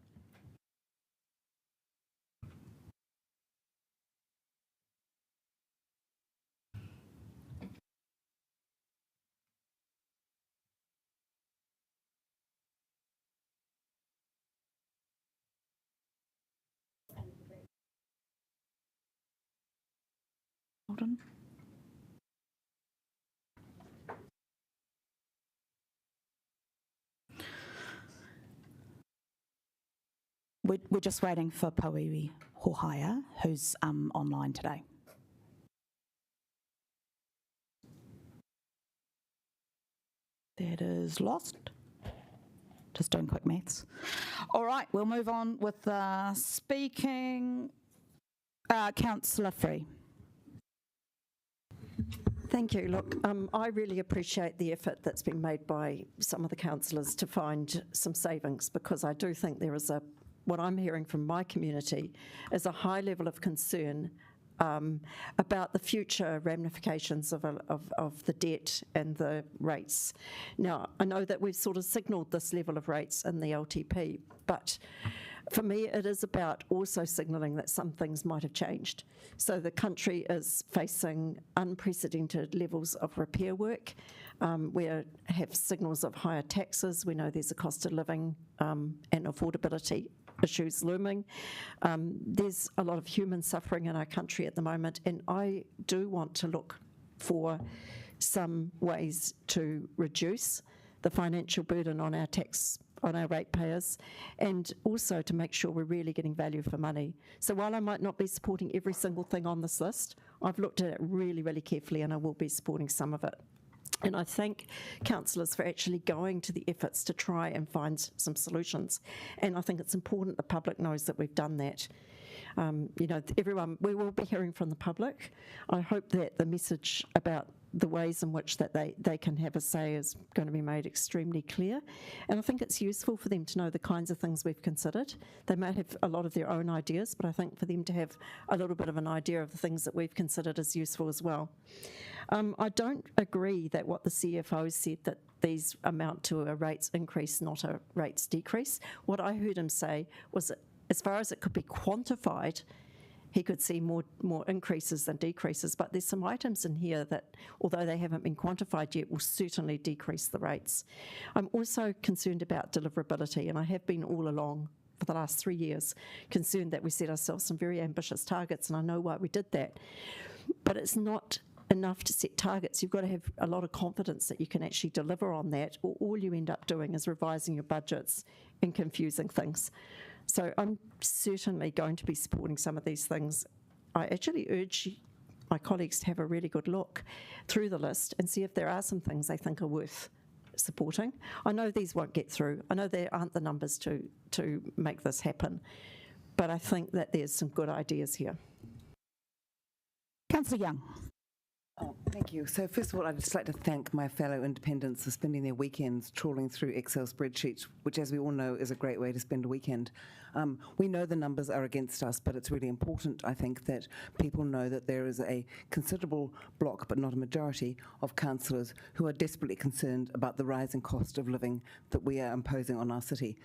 Speaker 2: Hold on. We're just waiting for Pauiwi Hohaia, who's online today. That is lost. Just doing quick maths. All right, we'll move on with speaking. Councillor Free.
Speaker 9: Thank you. Look, I really appreciate the effort that's been made by some of the councillors to find some savings, because I do think there is what I'm hearing from my community is a high level of concern about the future ramifications of the debt and the rates. Now, I know that we've sort of signalled this level of rates in the LTP, but for me, it is about also signalling that some things might have changed. So the country is facing unprecedented levels of repair work. We have signals of higher taxes. We know there's a cost of living and affordability issues looming. There's a lot of human suffering in our country at the moment, and I do want to look for some ways to reduce the financial burden on our ratepayers, and also to make sure we're really getting value for money. So while I might not be supporting every single thing on this list, I've looked at it really, really carefully, and I will be supporting some of it. And I thank councillors for actually going to the efforts to try and find some solutions. And I think it's important the public knows that we've done that. Everyone, we will be hearing from the public. I hope that the message about the ways in which that they can have a say is going to be made extremely clear. And I think it's useful for them to know the kinds of things we've considered. They might have a lot of their own ideas, but I think for them to have a little bit of an idea of the things that we've considered is useful as well. I don't agree that what the CFO said, that these amount to a rates increase, not a rates decrease. What I heard him say was that as far as it could be quantified, he could see more increases than decreases, but there's some items in here that, although they haven't been quantified yet, will certainly decrease the rates. I'm also concerned about deliverability, and I have been all along for the last 3 years concerned that we set ourselves some very ambitious targets, and I know why we did that. But it's not enough to set targets. You've got to have a lot of confidence that you can actually deliver on that, or all you end up doing is revising your budgets and confusing things. So I'm certainly going to be supporting some of these things. I actually urge my colleagues to have a really good look through the list and see if there are some things they think are worth supporting. I know these won't get through. I know there aren't the numbers to make this happen, but I think that there's some good ideas here.
Speaker 2: Councillor Young.
Speaker 17: Oh, thank you. So first of all, I'd just like to thank my fellow independents for spending their weekends trawling through Excel spreadsheets, which, as we all know, is a great way to spend a weekend. We know the numbers are against us, but it's really important, I think, that people know that there is a considerable block, but not a majority, of councillors who are desperately concerned about the rising cost of living that we are imposing on our city.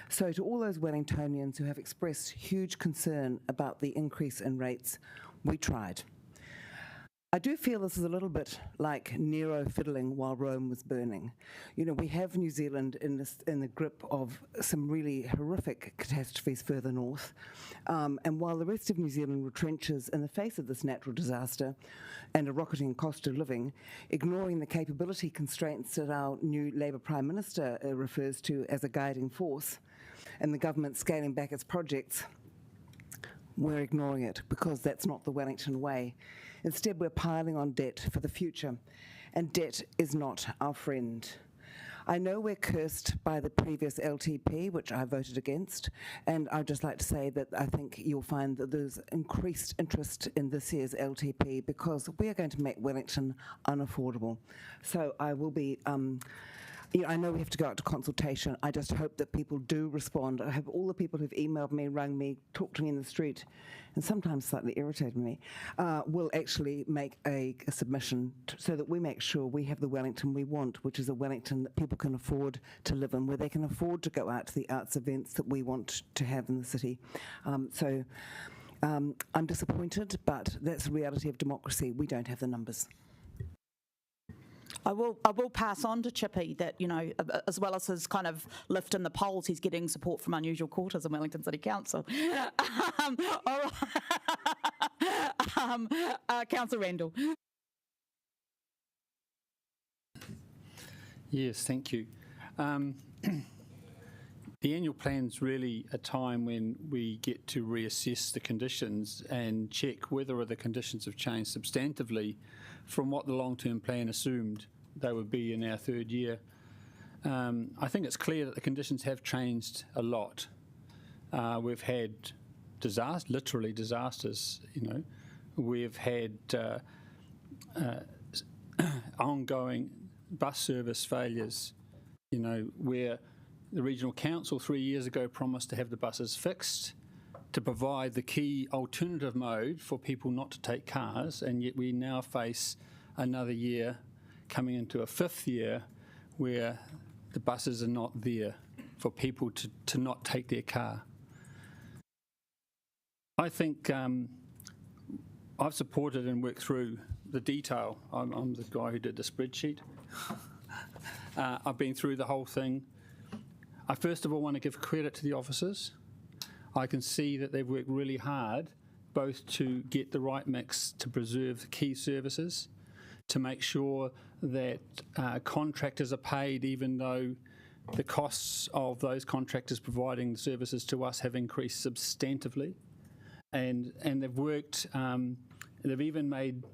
Speaker 17: So to all those Wellingtonians who have expressed huge concern about the increase in rates, we tried. I do feel this is a little bit like Nero fiddling while Rome was burning. You know, we have New Zealand in the grip of some really horrific catastrophes further north. And while the rest of New Zealand retrenches in the face of this natural disaster and a rocketing cost of living, ignoring the capability constraints that our new Labour Prime Minister refers to as a guiding force, and the government scaling back its projects, we're ignoring it because that's not the Wellington way. Instead, we're piling on debt for the future, and debt is not our friend. I know we're cursed by the previous LTP, which I voted against, and I'd just like to say that I think you'll find that there's increased interest in this year's LTP because we are going to make Wellington unaffordable. So I will be... I know we have to go out to consultation. I just hope that people do respond. I hope all the people who've emailed me, rung me, talked to me in the street, and sometimes slightly irritated me, will actually make a submission so that we make sure we have the Wellington we want, which is a Wellington that people can afford to live in, where they can afford to go out to the arts events that we want to have in the city. I'm disappointed, but that's the reality of democracy. We don't have the numbers.
Speaker 2: I will pass on to Chippy that, you know, as well as his kind of lift in the polls, he's getting support from unusual quarters in Wellington City Council. All right. Councillor Randall.
Speaker 4: Yes, thank you. The annual plan's really a time when we get to reassess the conditions and check whether the conditions have changed substantively from what the long-term plan assumed they would be in our third year. I think it's clear that the conditions have changed a lot. We've had literally disasters, you know. We've had ongoing bus service failures, you know, where the Regional Council 3 years ago promised to have the buses fixed, to provide the key alternative mode for people not to take cars, and yet we now face another year coming into a fifth year where the buses are not there for people to not take their car. I think I've supported and worked through the detail. I'm the guy who did the spreadsheet. I've been through the whole thing. I first of all want to give credit to the officers. I can see that they've worked really hard both to get the right mix to preserve the key services, to make sure that contractors are paid, even though the costs of those contractors providing the services to us have increased substantively. And they've worked, they've even made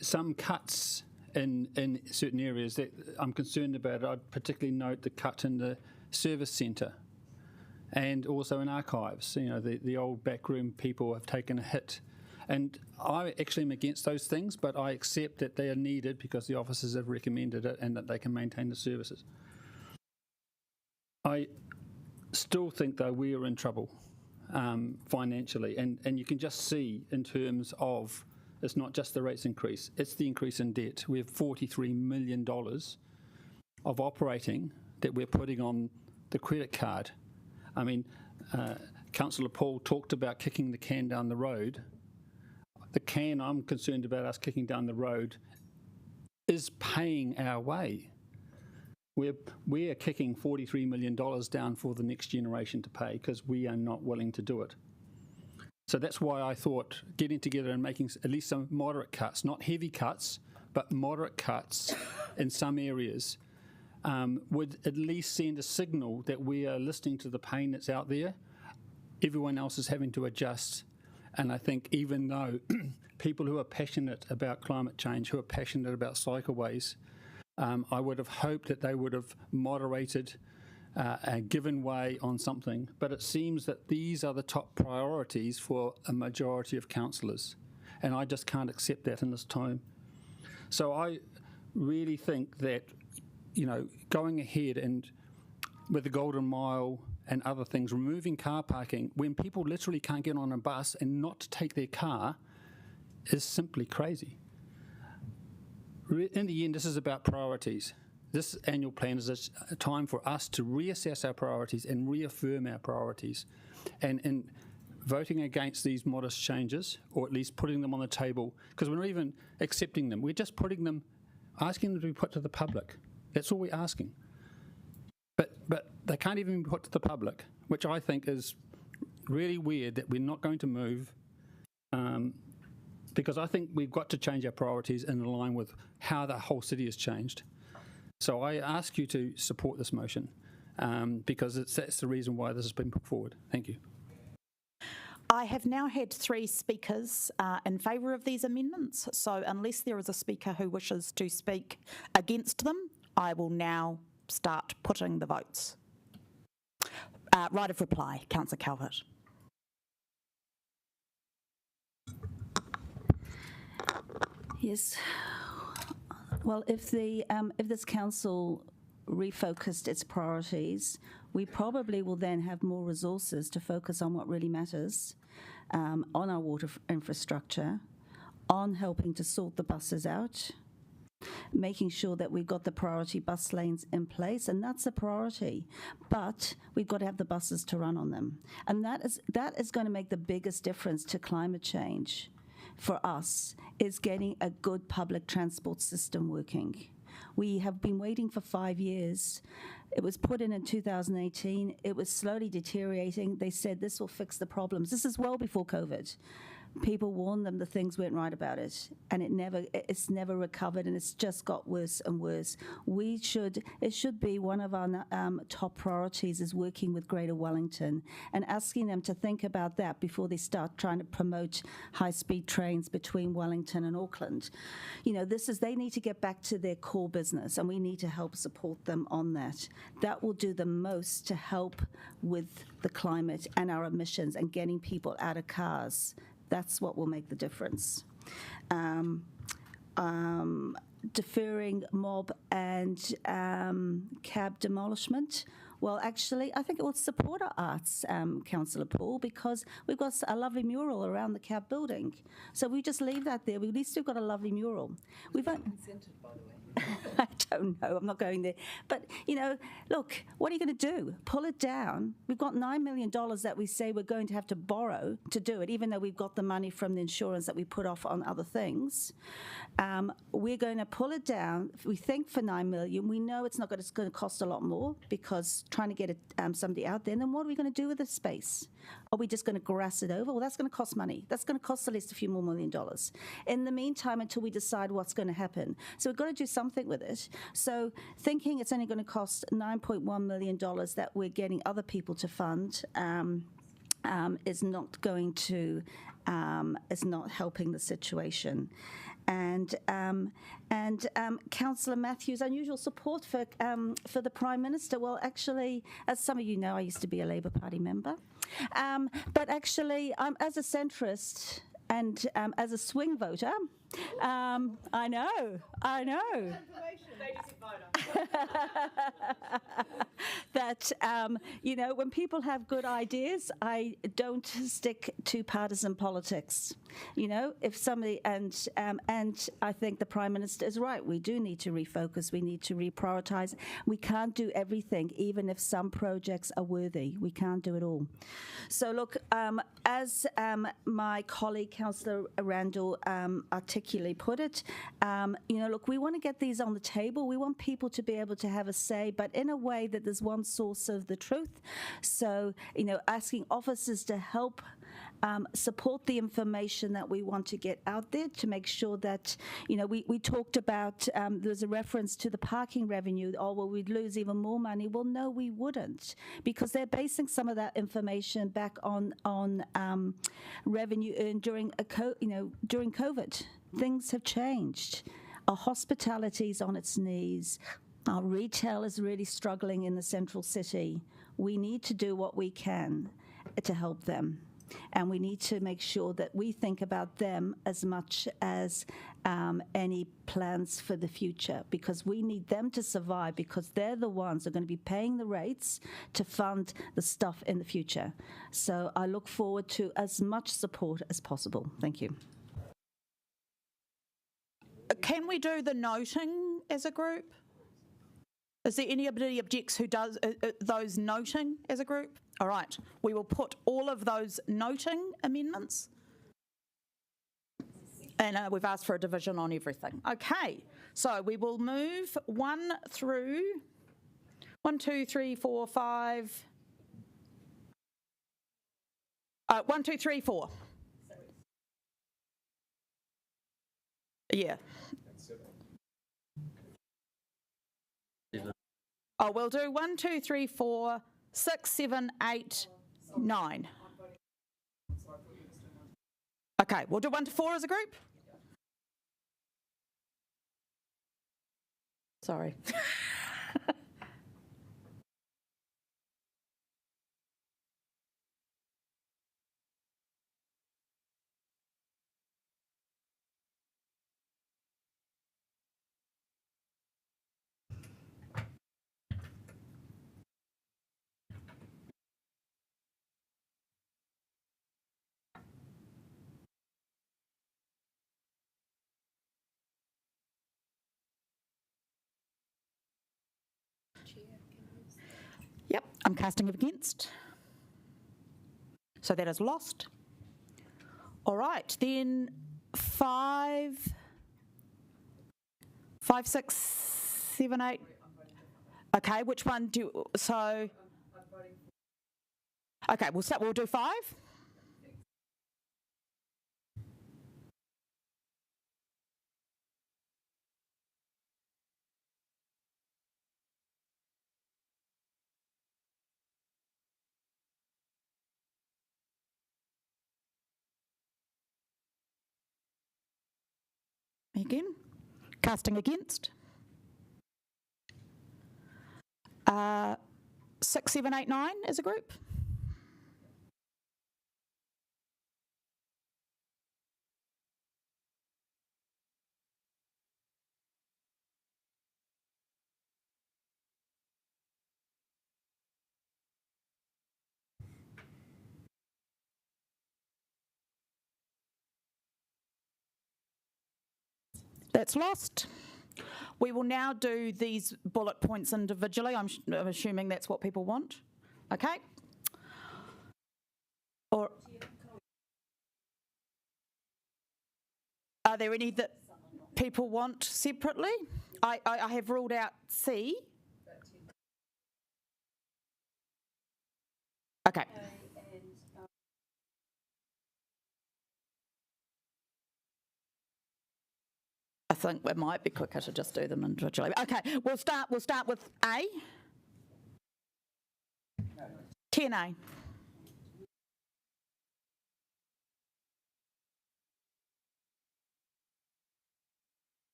Speaker 4: some cuts in certain areas that I'm concerned about. I'd particularly note the cut in the service centre and also in archives. You know, the old backroom people have taken a hit. And I actually am against those things, but I accept that they are needed because the officers have recommended it and that they can maintain the services. I still think, though, we are in trouble financially. And you can just see in terms of, it's not just the rates increase, it's the increase in debt. We have $43 million of operating that we're putting on the credit card. I mean, Councillor Paul talked about kicking the can down the road. The can I'm concerned about us kicking down the road is paying our way. We are kicking $43 million down for the next generation to pay because we are not willing to do it. So that's why I thought getting together and making at least some moderate cuts, not heavy cuts, but moderate cuts in some areas would at least send a signal that we are listening to the pain that's out there. Everyone else is having to adjust. And I think even though people who are passionate about climate change, who are passionate about cycleways, I would have hoped that they would have moderated and given way on something. But it seems that these are the top priorities for a majority of councillors. And I just can't accept that in this time. So I really think that, you know, going ahead and with the Golden Mile and other things, removing car parking when people literally can't get on a bus and not take their car is simply crazy. In the end, this is about priorities. This annual plan is a time for us to reassess our priorities and reaffirm our priorities. And in voting against these modest changes, or at least putting them on the table, because we're not even accepting them, we're just putting them, asking them to be put to the public. That's all we're asking. But they can't even be put to the public, which I think is really weird that we're not going to move, because I think we've got to change our priorities in line with how the whole city has changed. So I ask you to support this motion because that's the reason why this has been put forward. Thank you.
Speaker 2: I have now had 3 speakers in favour of these amendments, so unless there is a speaker who wishes to speak against them, I will now start putting the votes. Right of reply, Councillor Calvert.
Speaker 6: Yes. Well, if this council refocused its priorities, we probably will then have more resources to focus on what really matters, on our water infrastructure, on helping to sort the buses out, making sure that we've got the priority bus lanes in place, and that's a priority. But we've got to have the buses to run on them, and that is going to make the biggest difference to climate change for us, is getting a good public transport system working. We have been waiting for 5 years. It was put in 2018. It was slowly deteriorating. They said this will fix the problems. This is well before COVID. People warned them the things weren't right about it, and it's never recovered, and it's just got worse and worse. It should be one of our top priorities is working with Greater Wellington and asking them to think about that before they start trying to promote high-speed trains between Wellington and Auckland. You know, they need to get back to their core business, and we need to help support them on that. That will do the most to help with the climate and our emissions and getting people out of cars. That's what will make the difference. Deferring mob and cab demolishment. Well, actually, I think it would support our arts, Councillor Paul, because we've got a lovely mural around the cab building. So we just leave that there. At least we've got a lovely mural. We've consented, by the way. I don't know. I'm not going there. But, look, what are you going to do? Pull it down. We've got $9 million that we say we're going to have to borrow to do it, even though we've got the money from the insurance that we put off on other things. We're going to pull it down. We think for $9 million. We know it's going to cost a lot more because trying to get somebody out there. And then what are we going to do with the space? Are we just going to grass it over? Well, that's going to cost money. That's going to cost at least a few more $1 million. In the meantime, until we decide what's going to happen. So we've got to do something with it. So thinking it's only going to cost $9.1 million that we're getting other people to fund is not going to, is not helping the situation. And Councillor Matthews, unusual support for the Prime Minister. Well, actually, as some of you know, I used to be a Labour Party member. But actually, as a centrist and as a swing voter, I know. That, when people have good ideas, I don't stick to partisan politics. If somebody, and I think the Prime Minister is right. We do need to refocus. We need to reprioritise. We can't do everything, even if some projects are worthy. We can't do it all. So look, as my colleague, Councillor Randall, articulately put it, look, we want to get these on the table. We want people to be able to have a say, but in a way that there's one source of the truth. So, asking officers to help support the information that we want to get out there to make sure that, we talked about, there's a reference to the parking revenue. Oh, well, we'd lose even more money. Well, no, we wouldn't, because they're basing some of that information back on revenue earned during during COVID. Things have changed. Our hospitality's on its knees. Our retail is really struggling in the central city. We need to do what we can to help them. And we need to make sure that we think about them as much as any plans for the future, because we need them to survive, because they're the ones who are going to be paying the rates to fund the stuff in the future. So I look forward to as much support as possible. Thank you.
Speaker 2: Can we do the noting as a group? Is there anybody objects who does those noting as a group? All right, we will put all of those noting amendments. And we've asked for a division on everything. Okay, so we will move 1 through 1, 2, 3, 4, 5. 1, 2, 3, 4. Yeah. Oh, we'll do 1, 2, 3, 4, 6, 7, 8, 9. Okay, we'll do 1 to 4 as a group. Sorry. Yep, I'm casting against. So that is lost. All right, then 5, 6, 7, 8. Okay, which one do you, so? Okay, we'll do 5. Again, casting against. 6, 7, 8, 9 as a group. That's lost. We will now do these bullet points individually. I'm assuming that's what people want. Okay. Or are there any that people want separately? I have ruled out C. Okay. I think it might be quicker to just do them individually. Okay, we'll start with A. 10A.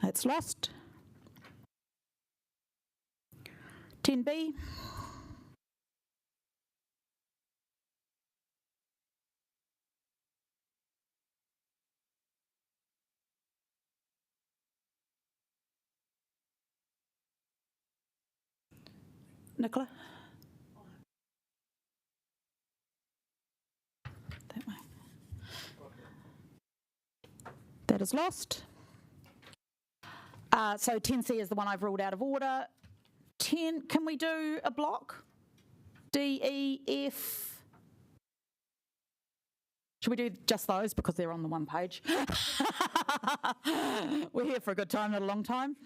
Speaker 2: That's lost. 10B. Nicola? That way. That is lost. So 10C is the one I've ruled out of order. 10, can we do a block? D, E, F. Should we do just those because they're on the one page? We're here for a good time, not a long time.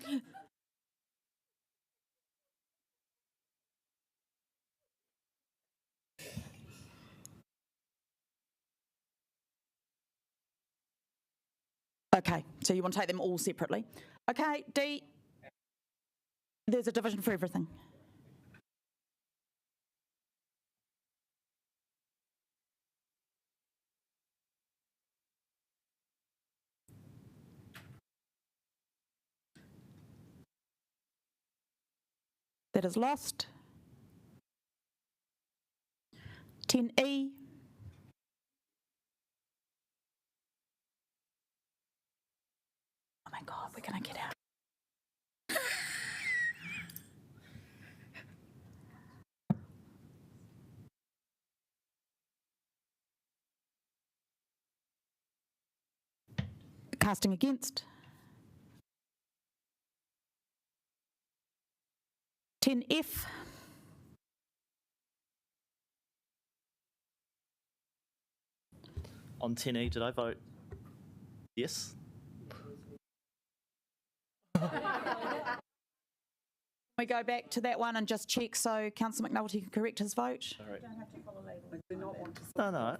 Speaker 2: Okay, so you want to take them all separately. Okay, D, there's a division for everything. That is lost. 10E. Oh my God, we're going to get out. Casting against. 10F.
Speaker 7: On 10E, did I vote yes?
Speaker 2: We go back to that one and just check so Councillor McNulty can correct his vote.
Speaker 7: Sorry.
Speaker 2: Don't have to follow
Speaker 7: No.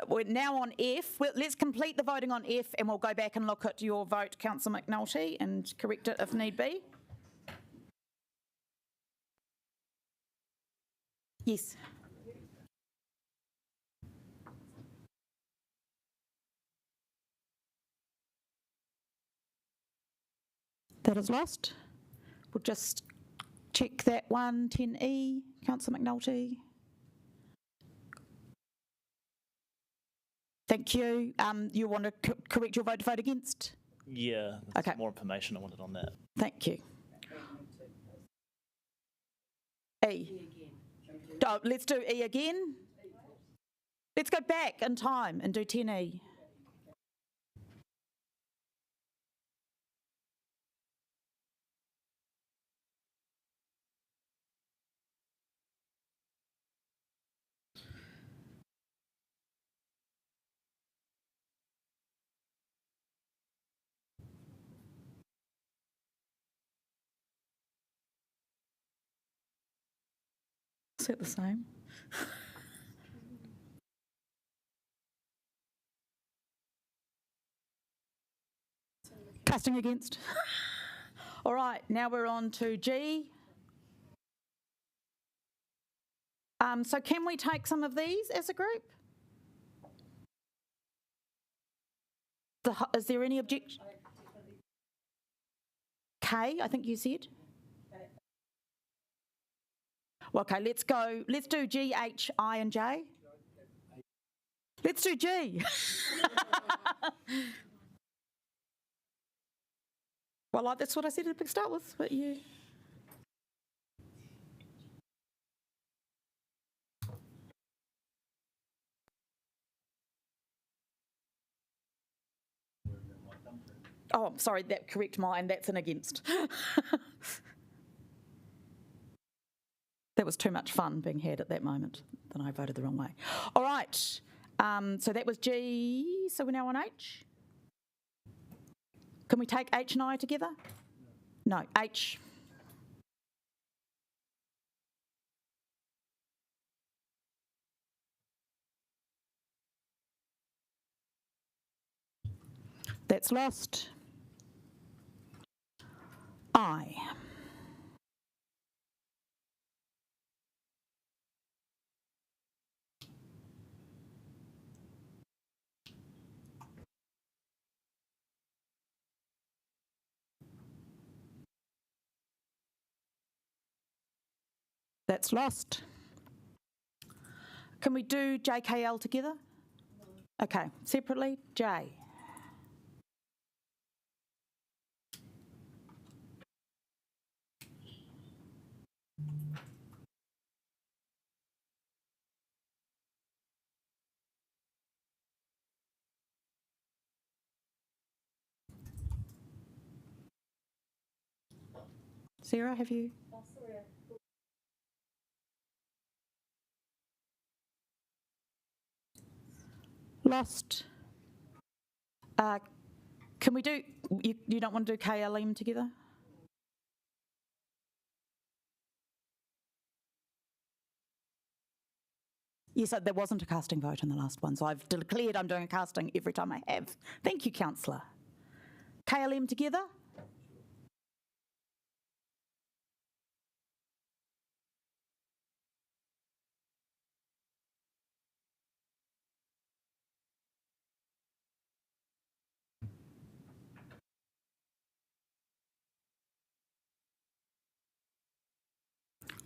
Speaker 2: We're now on F. Let's complete the voting on F and we'll go back and look at your vote, Councillor McNulty, and correct it if need be. Yes. That is lost. We'll just check that one, 10E, Councillor McNulty. Thank you. You want to correct your vote to vote against?
Speaker 7: Yeah, there's more information I wanted on that.
Speaker 2: Thank you. E. Oh, let's do E again. Let's go back in time and do 10E. Is it the same? Casting against. All right, now we're on to G. So can we take some of these as a group? Is there any objection? K, I think you said. Well, okay, let's go. Let's do G, H, I, and J. Let's do G. Well, that's what I said to start with, but you... Oh, sorry, correct mine, that's an against. That was too much fun being had at that moment. Then I voted the wrong way. All right, so that was G, so we're now on H. Can we take H and I together? No, H. That's lost. I. That's lost. Can we do JKL together? Okay, separately, J. Sarah, have you? Lost. Can we do, you don't want to do KLM together? Yes, there wasn't a casting vote in the last one, so I've declared I'm doing a casting every time I have. Thank you, Councillor. KLM together?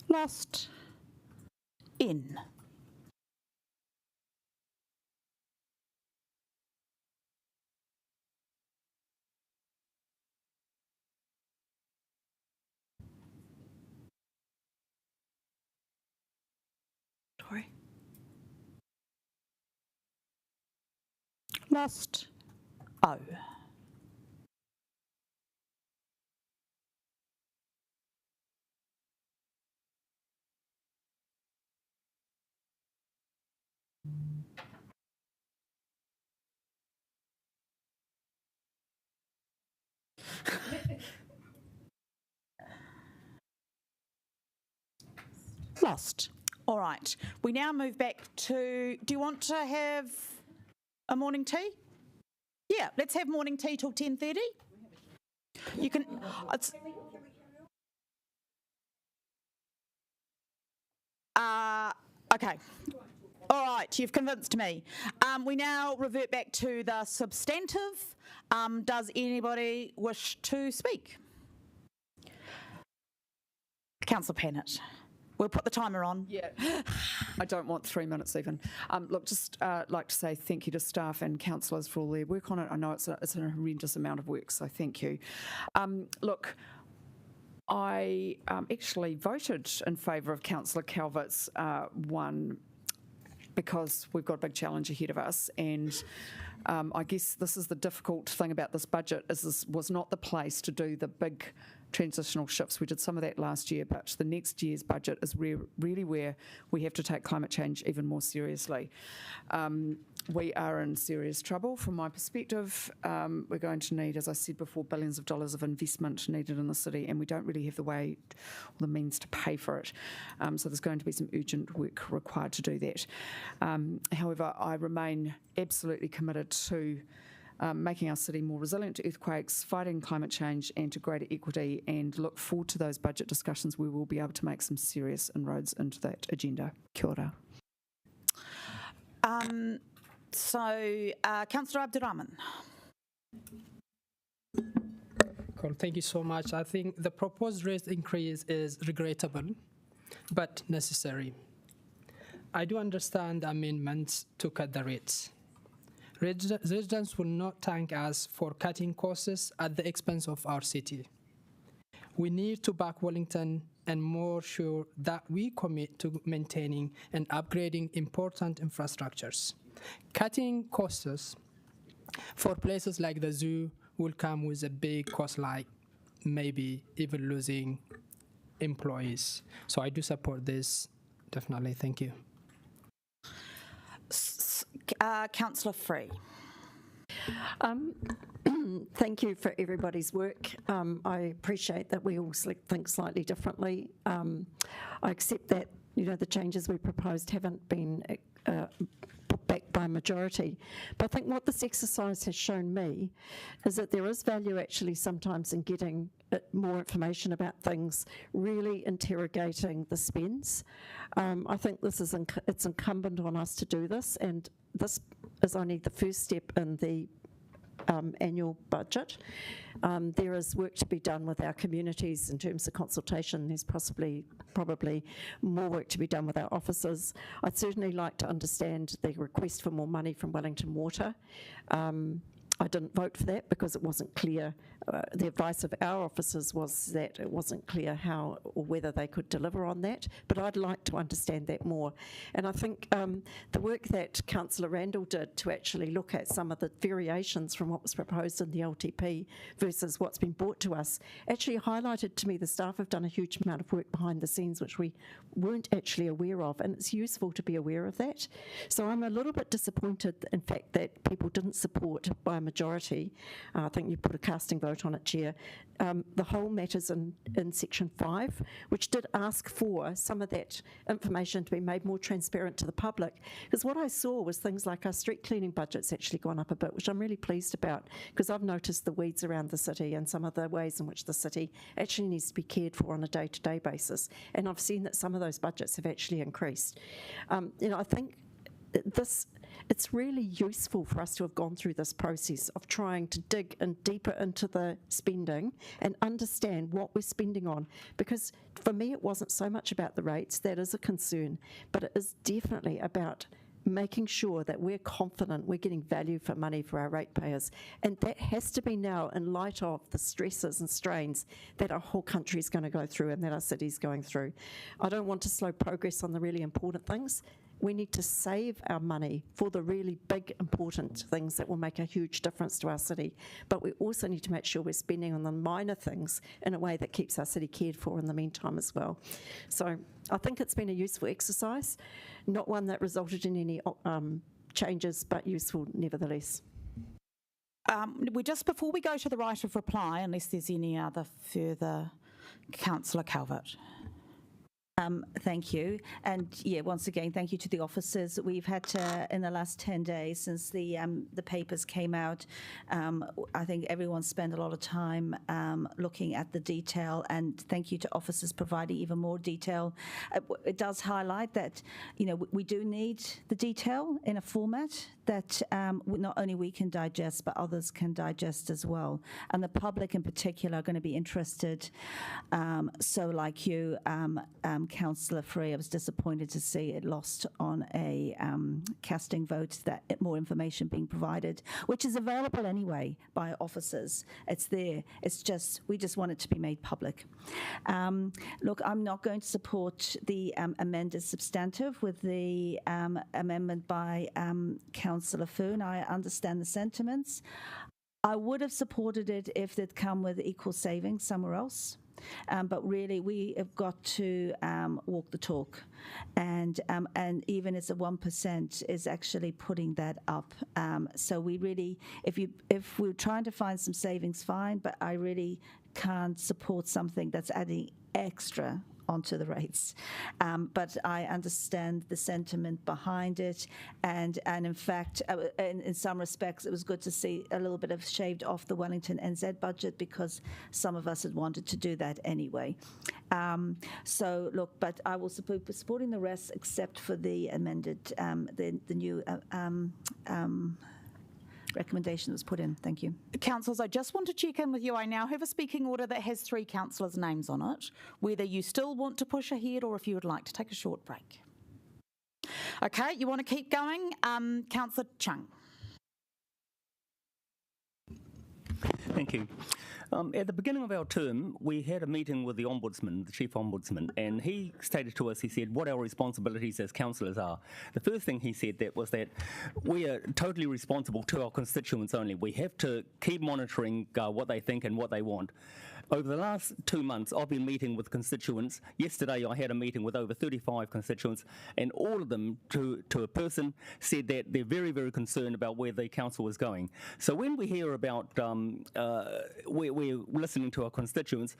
Speaker 2: Lost. N. Tori. Lost. O. Lost. All right. We now move back to, do you want to have a morning tea? Yeah, let's have morning tea till 10:30. You can, okay. All right, you've convinced me. We now revert back to the substantive. Does anybody wish to speak? Councillor Pennant. We'll put the timer on.
Speaker 14: Yeah, I don't want 3 minutes even. Look, just like to say thank you to staff and councillors for all their work on it. I know it's a horrendous amount of work, so thank you. Look, I actually voted in favour of Councillor Calvert's one because we've got a big challenge ahead of us, and I guess this is the difficult thing about this budget, is this was not the place to do the big transitional shifts. We did some of that last year, but the next year's budget is really where we have to take climate change even more seriously. We are in serious trouble from my perspective. We're going to need, as I said before, billions of dollars of investment needed in the city, and we don't really have the way or the means to pay for it. So there's going to be some urgent work required to do that. However, I remain absolutely committed to making our city more resilient to earthquakes, fighting climate change and to greater equity, and look forward to those budget discussions where we'll be able to make some serious inroads into that agenda. Kia ora.
Speaker 2: Councillor Abdurrahman.
Speaker 18: Cool. Thank you so much. I think the proposed rate increase is regrettable, but necessary. I do understand the amendments to cut the rates. Residents will not thank us for cutting costs at the expense of our city. We need to back Wellington and more sure that we commit to maintaining and upgrading important infrastructures. Cutting costs for places like the zoo will come with a big cost, like maybe even losing employees. So I do support this, definitely. Thank you.
Speaker 2: Councillor Free.
Speaker 9: Thank you for everybody's work. I appreciate that we all think slightly differently. I accept that the changes we proposed haven't been put back by a majority. But I think what this exercise has shown me is that there is value actually sometimes in getting more information about things, really interrogating the spends. I think this is it's incumbent on us to do this, and this is only the first step in the annual budget. There is work to be done with our communities in terms of consultation. There's probably more work to be done with our officers. I'd certainly like to understand the request for more money from Wellington Water. I didn't vote for that because it wasn't clear. The advice of our officers was that it wasn't clear how or whether they could deliver on that, but I'd like to understand that more. And I think the work that Councillor Randall did to actually look at some of the variations from what was proposed in the LTP versus what's been brought to us actually highlighted to me the staff have done a huge amount of work behind the scenes which we weren't actually aware of, and it's useful to be aware of that. So I'm a little bit disappointed, in fact, that people didn't support by majority. I think you put a casting vote on it, Chair. The whole matters in Section 5, which did ask for some of that information to be made more transparent to the public. Because what I saw was things like our street cleaning budget's actually gone up a bit, which I'm really pleased about, because I've noticed the weeds around the city and some of the ways in which the city actually needs to be cared for on a day-to-day basis. And I've seen that some of those budgets have actually increased. I think it's really useful for us to have gone through this process of trying to dig in deeper into the spending and understand what we're spending on, because for me it wasn't so much about the rates. That is a concern, but it is definitely about making sure that we're confident we're getting value for money for our ratepayers, and that has to be now in light of the stresses and strains that our whole country is going to go through and that our city is going through. I don't want to slow progress on the really important things. We need to save our money for the really big, important things that will make a huge difference to our city. But we also need to make sure we're spending on the minor things in a way that keeps our city cared for in the meantime as well. So I think it's been a useful exercise, not one that resulted in any changes, but useful nevertheless.
Speaker 2: Before we go to the right of reply, unless there's any other further, Councillor Calvert.
Speaker 6: Thank you. And yeah, once again, thank you to the officers. We've had to, in the last 10 days since the papers came out, I think everyone spent a lot of time looking at the detail, and thank you to officers providing even more detail. It does highlight that, we do need the detail in a format that not only we can digest, but others can digest as well. And the public in particular are going to be interested. So like you, Councillor Free, I was disappointed to see it lost on a casting vote, that more information being provided, which is available anyway by officers. It's there. We just want it to be made public. Look, I'm not going to support the amended substantive with the amendment by Councillor Foon. I understand the sentiments. I would have supported it if they'd come with equal savings somewhere else. But really, we have got to walk the talk, and even as a 1% is actually putting that up. So we really, if we're trying to find some savings, fine. But I really can't support something that's adding extra onto the rates. But I understand the sentiment behind it, and in fact, in some respects, it was good to see a little bit of shaved off the Wellington NZ budget, because some of us had wanted to do that anyway. So look, but I will be supporting the rest except for the amended, the new recommendation that was put in. Thank you.
Speaker 2: Councillors, I just want to check in with you. I now have a speaking order that has 3 councillors' names on it, whether you still want to push ahead or if you would like to take a short break. Okay, you want to keep going? Councillor Chung.
Speaker 19: Thank you. At the beginning of our term, we had a meeting with the Ombudsman, the Chief Ombudsman, and he stated to us, he said, what our responsibilities as councillors are. The first thing he said was that we are totally responsible to our constituents only. We have to keep monitoring what they think and what they want. Over the last 2 months, I've been meeting with constituents. Yesterday, I had a meeting with over 35 constituents, and all of them, to a person, said that they're very, very concerned about where the council is going. So when we hear about we're listening to our constituents,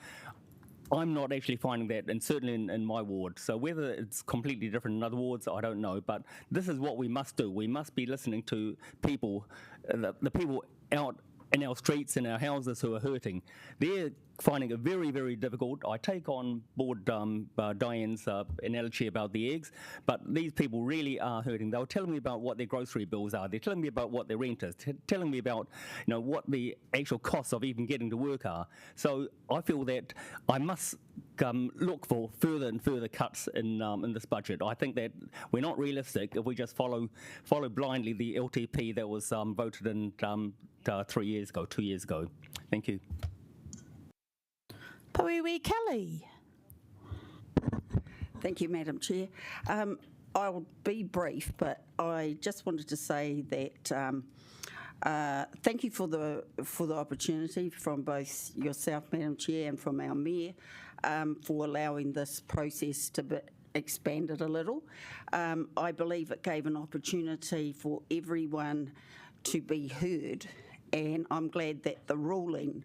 Speaker 19: I'm not actually finding that, and certainly in my ward. So whether it's completely different in other wards, I don't know. But this is what we must do. We must be listening to people, the people out in our streets and our houses who are hurting. They're finding it very, very difficult. I take on board Diane's analogy about the eggs, but these people really are hurting. They were telling me about what their grocery bills are. They're telling me about what their rent is, telling me about what the actual costs of even getting to work are. So I feel that I must look for further and further cuts in this budget. I think that we're not realistic if we just follow blindly the LTP that was voted in 2 years ago. Thank you.
Speaker 2: Pauiwi Kelly.
Speaker 16: Thank you, Madam Chair. I'll be brief, but I just wanted to say that thank you for the opportunity from both yourself, Madam Chair, and from our Mayor for allowing this process to be expanded a little. I believe it gave an opportunity for everyone to be heard, and I'm glad that the ruling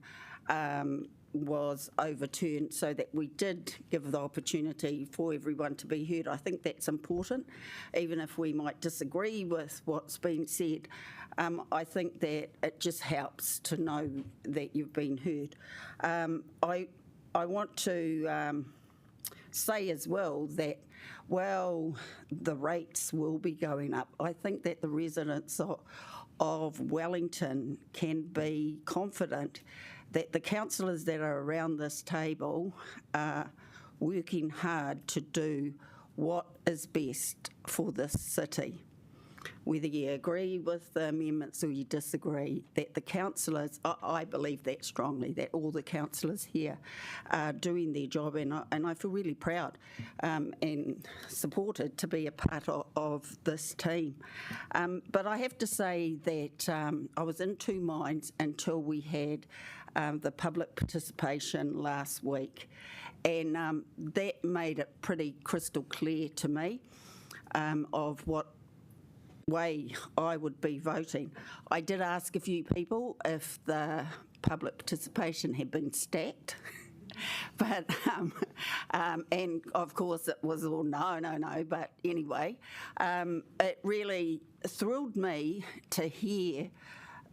Speaker 16: was overturned so that we did give the opportunity for everyone to be heard. I think that's important, even if we might disagree with what's been said. I think that it just helps to know that you've been heard. I want to say as well that, well, the rates will be going up. I think that the residents of Wellington can be confident that the councillors that are around this table are working hard to do what is best for this city. Whether you agree with the amendments or you disagree, that the councillors, I believe that strongly, that all the councillors here are doing their job, and I feel really proud and supported to be a part of this team. But I have to say that I was in two minds until we had the public participation last week, and that made it pretty crystal clear to me of what way I would be voting. I did ask a few people if the public participation had been stacked, but and of course it was all no, but anyway, it really thrilled me to hear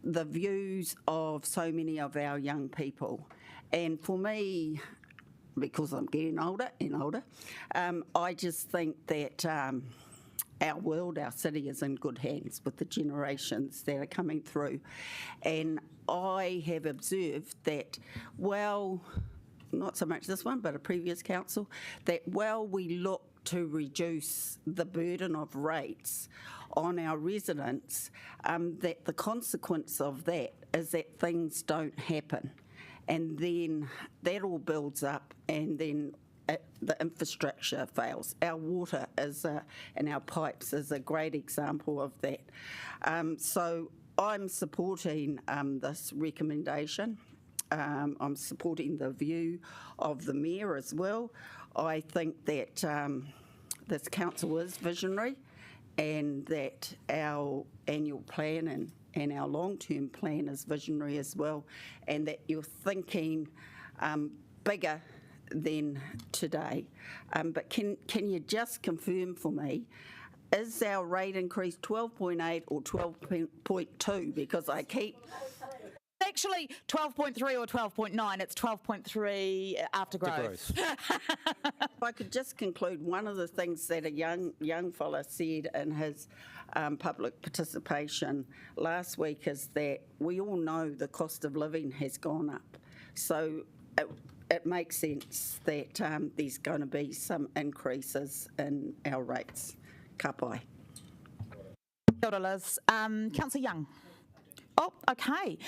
Speaker 16: the views of so many of our young people. And for me, because I'm getting older and older, I just think that our world, our city is in good hands with the generations that are coming through. And I have observed that, well, not so much this one, but a previous council, that while we look to reduce the burden of rates on our residents, that the consequence of that is that things don't happen. And then that all builds up, and then the infrastructure fails. Our water and our pipes is a great example of that. So I'm supporting this recommendation. I'm supporting the view of the Mayor as well. I think that this council is visionary, and that our annual plan and our long-term plan is visionary as well, and that you're thinking bigger than today. But can you just confirm for me, is our rate increase 12.8 or 12.2? Because I keep...
Speaker 2: Actually, 12.3 or 12.9. It's 12.3 after growth.
Speaker 16: If I could just conclude, one of the things that a young fella said in his public participation last week is that we all know the cost of living has gone up. So it makes sense that there's going to be some increases in our rates. Ka pai.
Speaker 2: Kia ora, Liz. Councillor Young. Oh, Okay.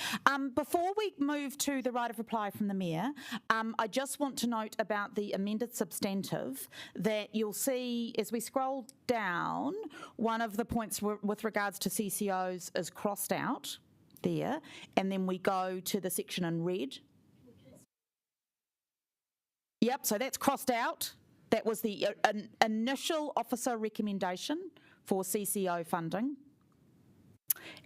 Speaker 2: Before we move to the right of reply from the Mayor, I just want to note about the amended substantive that you'll see as we scroll down, one of the points with regards to CCOs is crossed out there, and then we go to the section in red. Yep, so that's crossed out. That was the initial officer recommendation for CCO funding.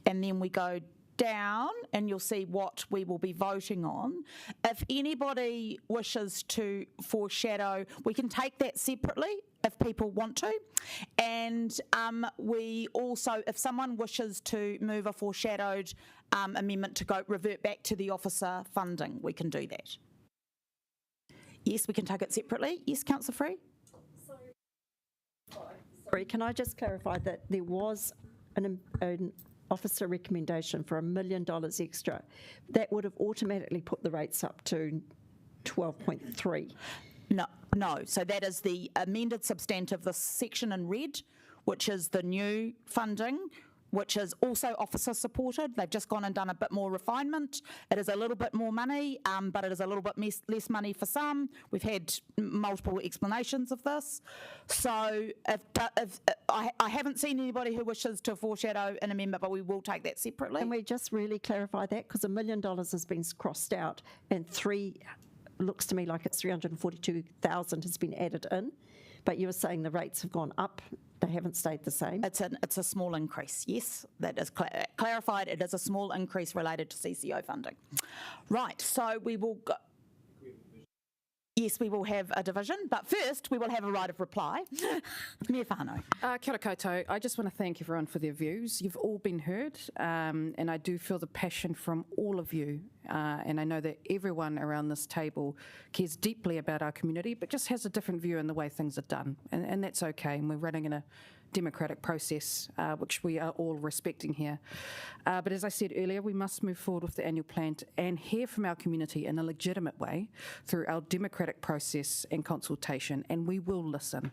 Speaker 2: And then we go down and you'll see what we will be voting on. If anybody wishes to foreshadow, we can take that separately if people want to. And we also, if someone wishes to move a foreshadowed amendment to go revert back to the officer funding, we can do that. Yes, we can take it separately. Yes, Councillor Free?
Speaker 9: Sorry, can I just clarify that there was an officer recommendation for $1 million extra? That would have automatically put the rates up to 12.3.
Speaker 2: No. So that is the amended substantive, the section in red, which is the new funding, which is also officer supported. They've just gone and done a bit more refinement. It is a little bit more money, but it is a little bit less money for some. We've had multiple explanations of this. So if I haven't seen anybody who wishes to foreshadow an amendment, but we will take that separately.
Speaker 9: Can we just really clarify that? Because $1 million has been crossed out and looks to me like it's 342,000 has been added in. But you were saying the rates have gone up, they haven't stayed the same?
Speaker 2: It's a small increase, yes. That is clarified. It is a small increase related to CCO funding. Right, so we will go. Yes, we will have a division, but first we will have a right of reply. Mayor Whānau.
Speaker 11: Kia ora koutou. I just want to thank everyone for their views. You've all been heard, and I do feel the passion from all of you. And I know that everyone around this table cares deeply about our community, but just has a different view in the way things are done. And that's okay. And we're running in a democratic process, which we are all respecting here. But as I said earlier, we must move forward with the annual plan and hear from our community in a legitimate way through our democratic process and consultation, and we will listen.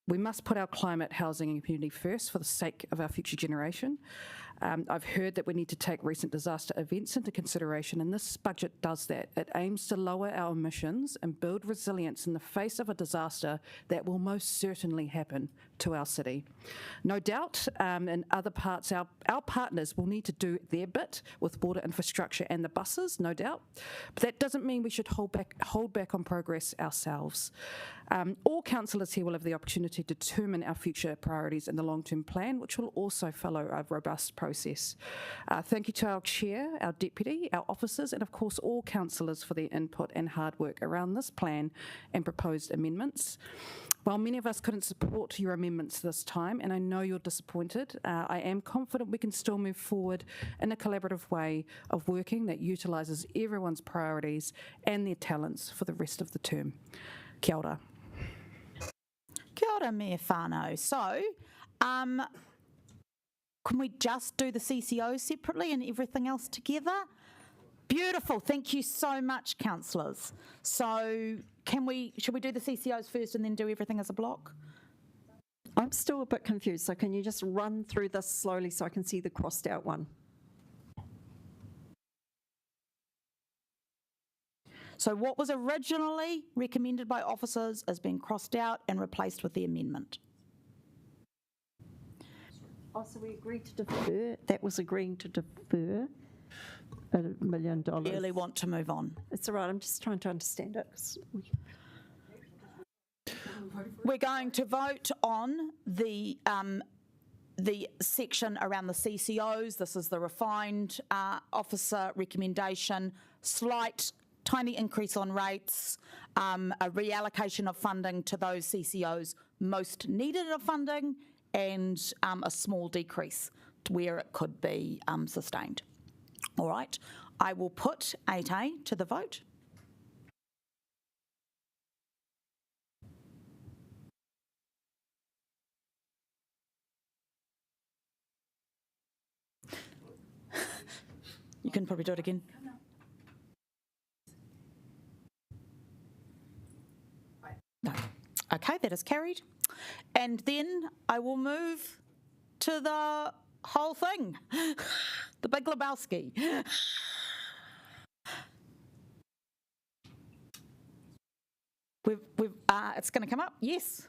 Speaker 11: We must put our climate, housing and community first for the sake of our future generation. I've heard that we need to take recent disaster events into consideration, and this budget does that. It aims to lower our emissions and build resilience in the face of a disaster that will most certainly happen to our city. No doubt, in other parts, our partners will need to do their bit with water infrastructure and the buses, no doubt. But that doesn't mean we should hold back on progress ourselves. All councillors here will have the opportunity to determine our future priorities in the long-term plan, which will also follow a robust process. Thank you to our chair, our deputy, our officers, and of course all councillors for their input and hard work around this plan and proposed amendments. While many of us couldn't support your amendments this time, and I know you're disappointed, I am confident we can still move forward in a collaborative way of working that utilises everyone's priorities and their talents for the rest of the term. Kia ora.
Speaker 2: Kia ora, Mayor Whānau. So, can we just do the CCO separately and everything else together? Beautiful. Thank you so much, councillors. So, should we do the CCOs first and then do everything as a block?
Speaker 9: I'm still a bit confused, so can you just run through this slowly so I can see the crossed out one?
Speaker 2: So what was originally recommended by officers has been crossed out and replaced with the amendment.
Speaker 9: Oh, so we agreed to defer. That was agreeing to defer $1 million.
Speaker 2: Really want to move on.
Speaker 9: It's all right. I'm just trying to understand it.
Speaker 2: We're going to vote on the section around the CCOs. This is the refined officer recommendation, slight tiny increase on rates, a reallocation of funding to those CCOs most needed of funding, and a small decrease to where it could be sustained. All right, I will put 8A to the vote. You can probably do it again. No. Okay, that is carried. And then I will move to the whole thing. The Big Lebowski. It's going to come up. Yes.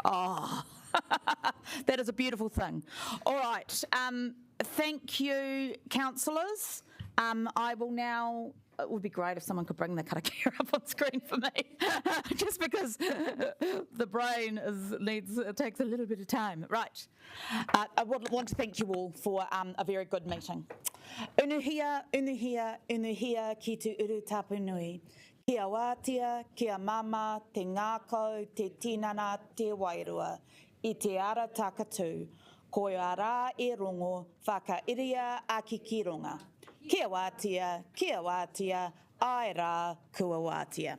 Speaker 2: Oh, that is a beautiful thing. All right. Thank you, councillors. I will now. It would be great if someone could bring the karakia up on screen for me, just because the brain takes a little bit of time. Right. I want to thank you all for a very good meeting. Unuhia, unuhia, unuhia ki tu uru tapunui. Kia wātia, kia mama, te ngākau, te tinana, te wairua, I te ara takatū, ko ia rā e rongo, whakairia a ki ronga. Kia wātia, ai rā, kua wātia.